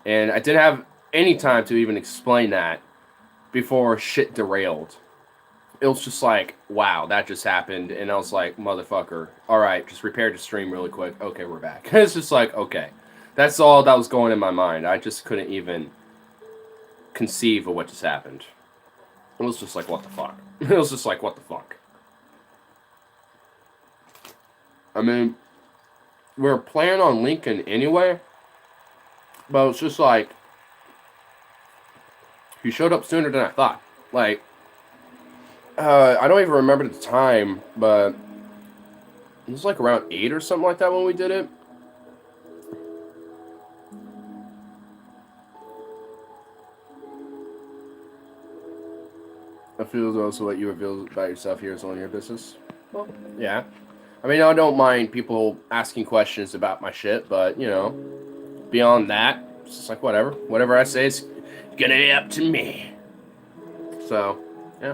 And I didn't have any time to even explain that before shit derailed. It was just like, wow, that just happened. And I was like, motherfucker, all right, just repair the stream really quick. Okay, we're back. It's just like, okay. That's all that was going in my mind. I just couldn't even conceive of what just happened. It was just like, what the fuck? It was just like, what the fuck? I mean, we were planning on Lincoln anyway. But it's just like, he showed up sooner than I thought. Like, I don't even remember the time, but it was like around 8 or something like that when we did it. I feel also what you reveal about yourself here is only your business. Well, yeah. I mean, I don't mind people asking questions about my shit, but, you know, beyond that, it's just like, whatever. Whatever I say is gonna be up to me. So, yeah.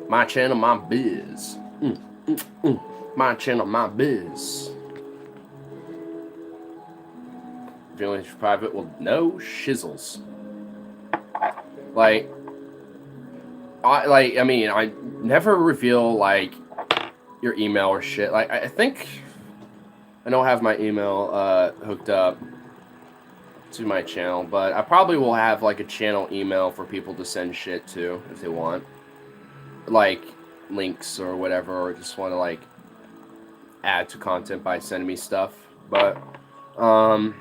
My channel, my biz. My channel, my biz. Feeling private? Well, no shizzles. Like, I mean, I never reveal, like, your email or shit. Like, I think I don't have my email hooked up to my channel, but I probably will have, like, a channel email for people to send shit to if they want. Like, links or whatever, or just want to, like, add to content by sending me stuff. But, I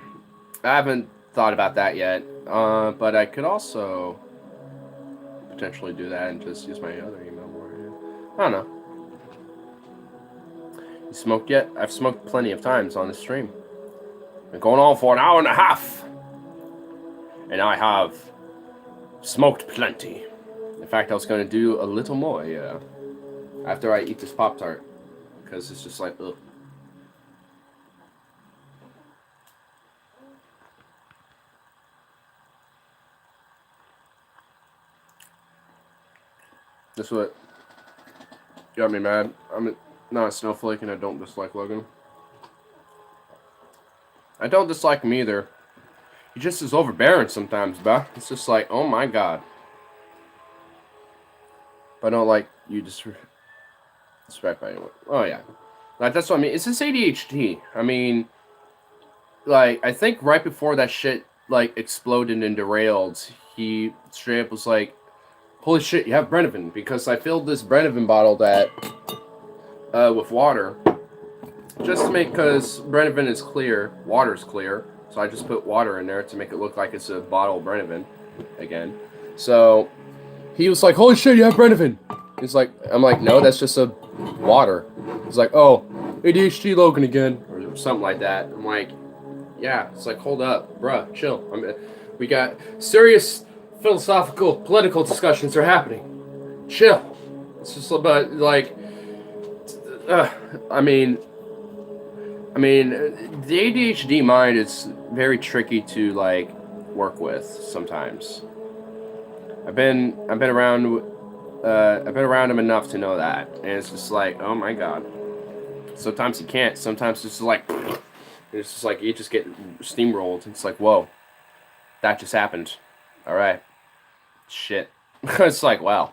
haven't thought about that yet. But I could also potentially do that and just use my other email more. I don't know. You smoked yet? I've smoked plenty of times on the stream. Been going on for an hour and a half. And I have smoked plenty. In fact, I was going to do a little more, yeah. After I eat this Pop-Tart. Because it's just like, ugh. That's what got me mad. I'm not a snowflake and I don't dislike Logan. I don't dislike him either. He just is overbearing sometimes, bruh. It's just like, oh my god. But I don't like you disrespect by anyone. Oh yeah. Like, that's what I mean. It's this ADHD. I mean, like, I think right before that shit, like, exploded and derailed, he straight up was like, holy shit, you have Brennivin. Because I filled this Brennivin bottle with water. Just to make, because Brennivin is clear, water's clear. So I just put water in there to make it look like it's a bottle of Brennivin again. So he was like, holy shit, you have Brennivin. He's like, I'm like, no, that's just a water. He's like, oh, ADHD Logan again, or something like that. I'm like, yeah. It's like, hold up, bruh, chill. We got serious philosophical, political discussions are happening. Chill. It's just about, like, I mean, the ADHD mind is very tricky to, like, work with sometimes. I've been around him enough to know that, and it's just like, oh my god. Sometimes he can't. Sometimes it's just like you just get steamrolled. It's like, whoa, that just happened. All right, shit. It's like, wow.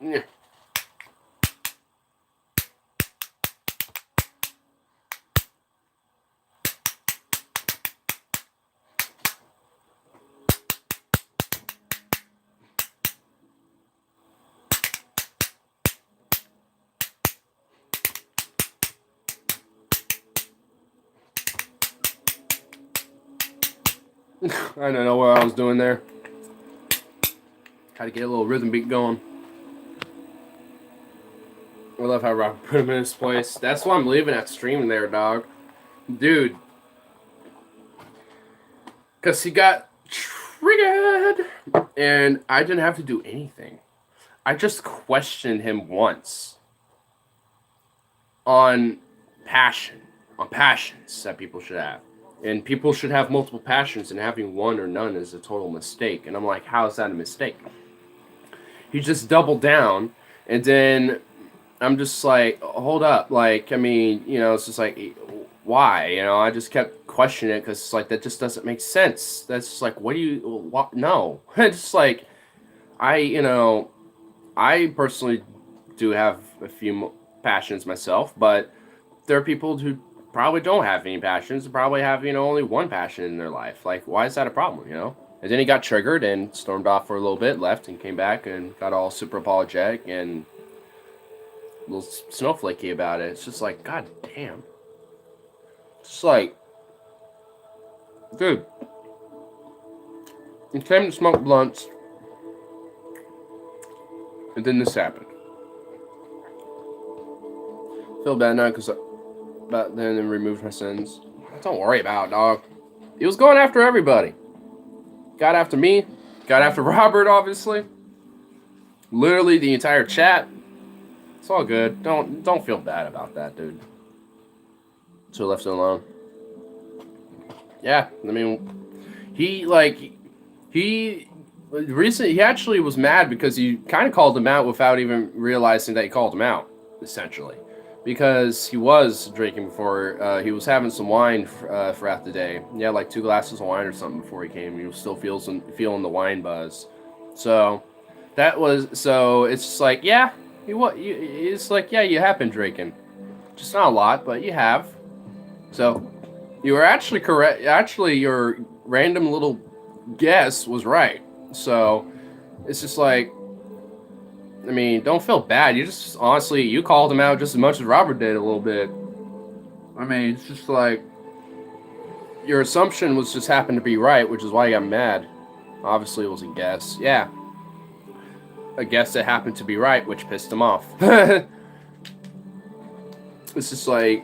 Yeah. I don't know what I was doing there. Try to get a little rhythm beat going. I love how Rob put him in his place. That's why I'm leaving that stream there, dog. Dude. Because he got triggered. And I didn't have to do anything. I just questioned him once. On passion. On passions that people should have. And people should have multiple passions, and having one or none is a total mistake. And I'm like, how is that a mistake? He just doubled down, and then I'm just like, hold up. Like, I mean, you know, it's just like, why? You know, I just kept questioning it because it's like, that just doesn't make sense. That's just like, what do you, what? No. It's just like, I personally do have a few passions myself, but there are people who probably don't have any passions, probably have, only one passion in their life. Like, why is that a problem, And then he got triggered and stormed off for a little bit, left and came back and got all super apologetic and a little snowflakey about it. It's just like, god damn. It's like, dude, he came to smoke blunts, and then this happened. Feel bad now because about then and removed my sins. Don't worry about it, dog. He was going after everybody. Got after me. Got after Robert, obviously. Literally the entire chat. It's all good. Don't feel bad about that, dude. So left it alone. Yeah, I mean, he actually was mad because he kind of called him out without even realizing that he called him out, essentially. Because he was drinking before, he was having some wine throughout the day. Yeah, like 2 glasses of wine or something before he came. He was still feeling the wine buzz. So, it's just like, yeah, it's like, yeah, you have been drinking. Just not a lot, but you have. So, you were actually correct. Actually, your random little guess was right. So, it's just like, I mean, don't feel bad. You just, honestly, you called him out just as much as Robert did a little bit. I mean, it's just like, your assumption was just happened to be right, which is why you got mad. Obviously, it was a guess. Yeah. A guess that happened to be right, which pissed him off. It's just like,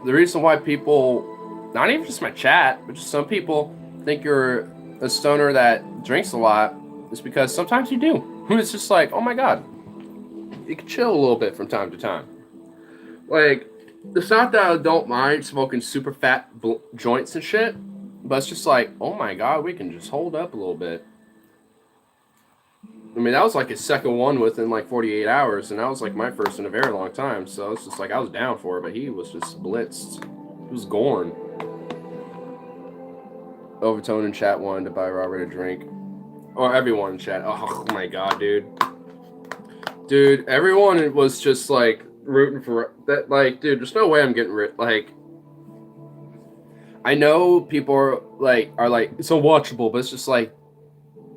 the reason why people, not even just my chat, but just some people think you're a stoner that drinks a lot is because sometimes you do. It's just like, oh my god, you can chill a little bit from time to time. Like, it's not that I don't mind smoking super fat joints and shit, but it's just like, oh my god, we can just hold up a little bit. I mean, that was like his second one within like 48 hours, and that was like my first in a very long time, so it's just like, I was down for it, but he was just blitzed. He was gorn. Overtone in chat wanted to buy Robert a drink. Or everyone in chat. Oh my god, dude. Dude, everyone was just like rooting for that. Like, dude, there's no way I'm getting rid. Like, I know people are like it's unwatchable, but it's just like,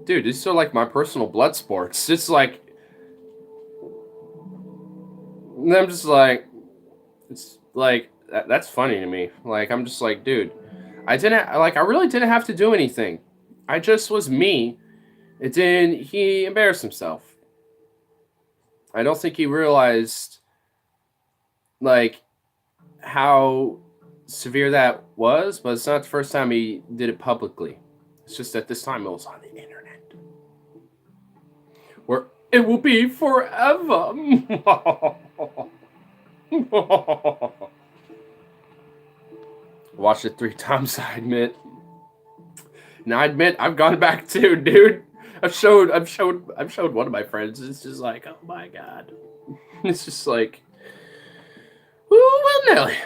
dude, these are like my personal blood sports. It's like, and I'm just like, it's like that's funny to me. Like, I'm just like, dude, I really didn't have to do anything. I just was me. And then he embarrassed himself. I don't think he realized, like, how severe that was, but it's not the first time he did it publicly. It's just that this time it was on the internet. Where it will be forever. Watched it 3 times, I admit. And I admit I've gone back too, dude. I've showed one of my friends. It's just like, oh my god. It's just like, ooh, well, Nelly.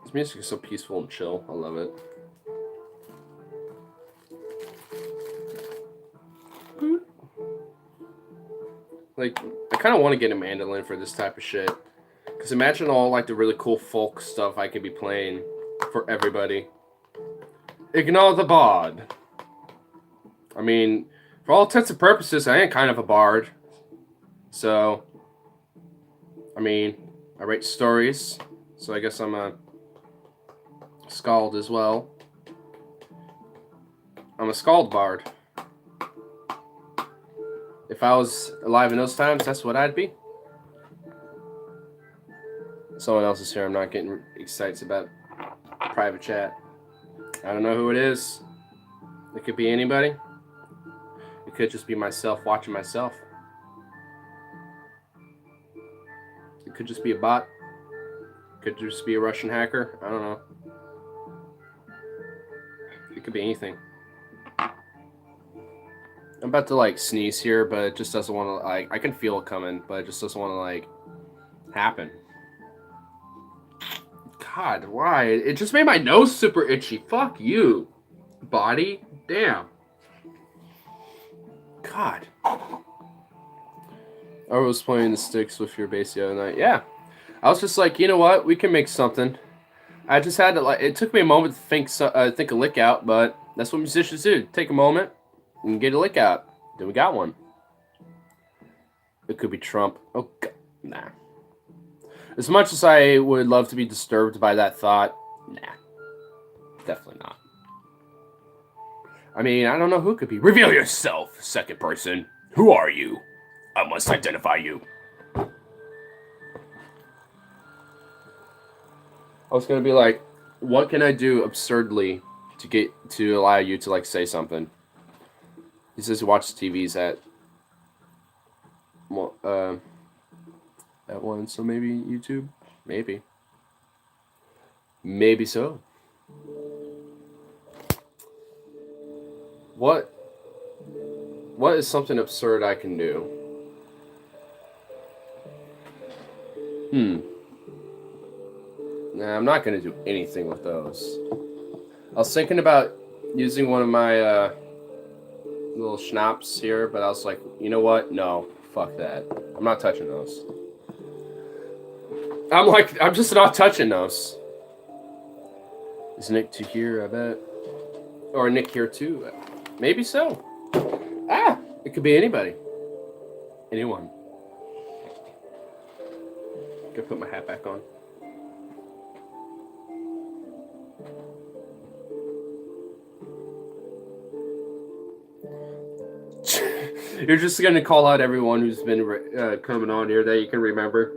This music is so peaceful and chill. I love it. Like, I kind of want to get a mandolin for this type of shit. Because imagine all, like, the really cool folk stuff I could be playing for everybody. Ignore the bard. I mean, for all intents and purposes, I am kind of a bard. So, I mean, I write stories. So I guess I'm a skald as well. I'm a skald bard. If I was alive in those times, that's what I'd be. Someone else is here. I'm not getting excited about private chat. I don't know who it is. It could be anybody. It could just be myself watching myself. It could just be a bot. It could just be a Russian hacker. I don't know. It could be anything. I'm about to like sneeze here, but it just doesn't want to like. I can feel it coming, but it just doesn't want to like happen. God, why? It just made my nose super itchy. Fuck you, body. Damn. God. I was playing the sticks with your bass the other night. Yeah. I was just like, you know what? We can make something. I just had to like. It took me a moment to think a lick out, but that's what musicians do. Take a moment and get a lick out. Then we got one. It could be Trump. Oh, God. Nah. As much as I would love to be disturbed by that thought, nah. Definitely not. I mean, I don't know who it could be. Reveal yourself, second person. Who are you? I must identify you. I was gonna be like, what can I do absurdly to allow you to like say something? He says he watches TVs at one, so maybe YouTube, maybe so. What is something absurd I can do? Nah, I'm not gonna do anything with those. I was thinking about using one of my little schnapps here, but I was like, you know what? No, fuck that. I'm not touching those. I'm just not touching those. Is Nick to here, I bet? Or Nick here too? Maybe so. Ah! It could be anybody. Anyone. Gotta put my hat back on. You're just gonna call out everyone who's been coming on here that you can remember.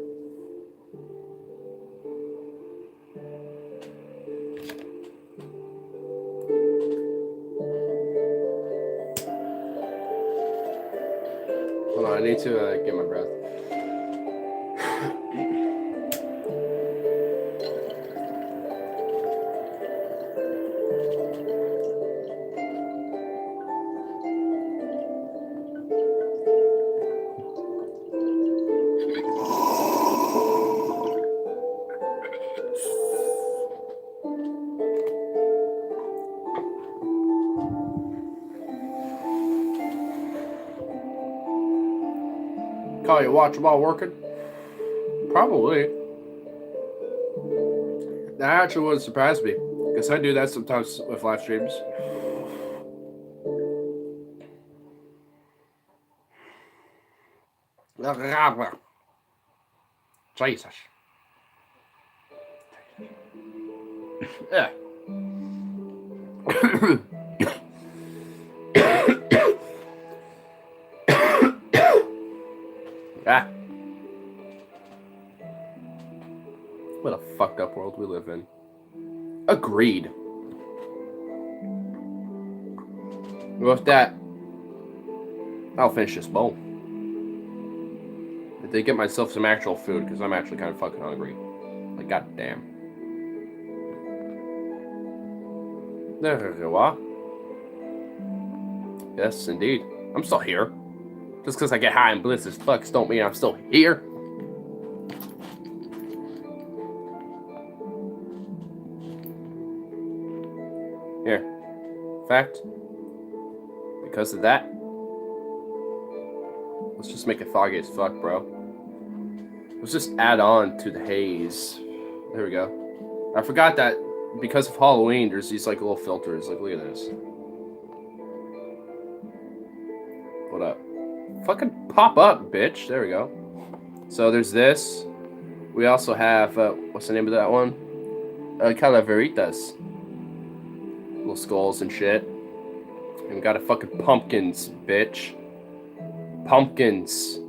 Hold on, I need to get my breath. Call your watch while working? Probably. That actually wouldn't surprise me, because I do that sometimes with live streams. Jesus. Yeah. Ah. What a fucked up world we live in. Agreed. With that, I'll finish this bowl. I did get myself some actual food because I'm actually kind of fucking hungry. Like, goddamn. There you are. Yes, indeed. I'm still here. Just because I get high and blitz as fucks don't mean I'm still here. Here. In fact, because of that, let's just make it foggy as fuck, bro. Let's just add on to the haze. There we go. I forgot that because of Halloween, there's these like little filters. Like, look at this. What up? Fucking pop up, bitch. There we go. So there's this. We also have, what's the name of that one? Calaveritas. Little skulls and shit. And we got a fucking pumpkins, bitch. Pumpkins.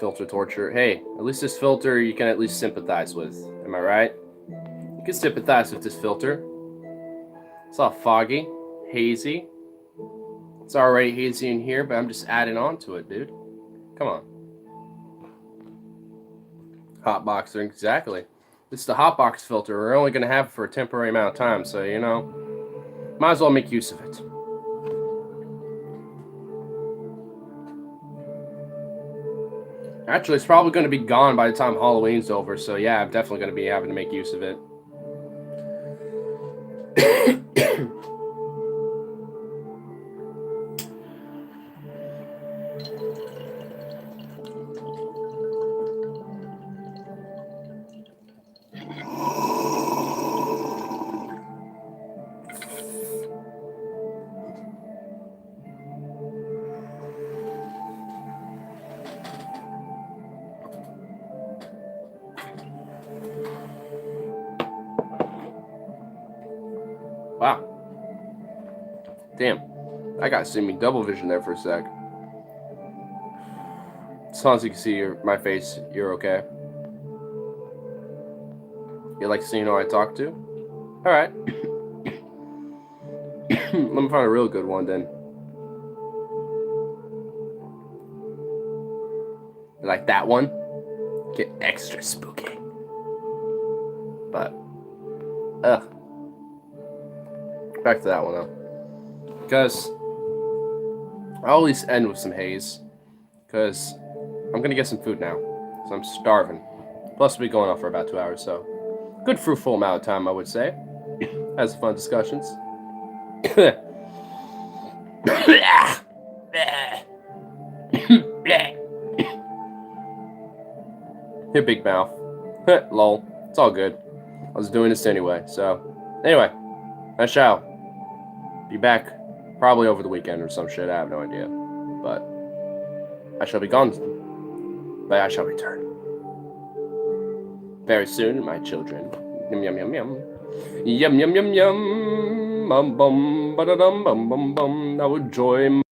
Filter torture. Hey, at least this filter you can at least sympathize with. Am I right? You can sympathize with this filter. It's all foggy, hazy. It's already hazy in here, but I'm just adding on to it, dude. Come on. Hotbox, exactly. This is the hotbox filter. We're only going to have it for a temporary amount of time, so, you know, might as well make use of it. Actually, it's probably going to be gone by the time Halloween's over, so yeah, I'm definitely going to be having to make use of it. Wow. Damn. I got see me double vision there for a sec. As long as you can see my face, you're okay. You like seeing who I talk to? Alright. Let me find a real good one then. You like that one? Get extra spooky. But, back to that one though. Because I'll at least end with some haze. Because I'm going to get some food now. Because I'm starving. Plus, we'll be going off for about 2 hours, so. Good fruitful amount of time, I would say. Has fun discussions. Here, big mouth. Lol. It's all good. I was doing this anyway, so. Anyway, I shall be back probably over the weekend or some shit. I have no idea. But I shall be gone. But I shall return. Very soon, my children. Yum, yum, yum, yum. Yum, yum, yum, yum. Bum, bum, ba-da-dum, bum, bum, bum. I would enjoy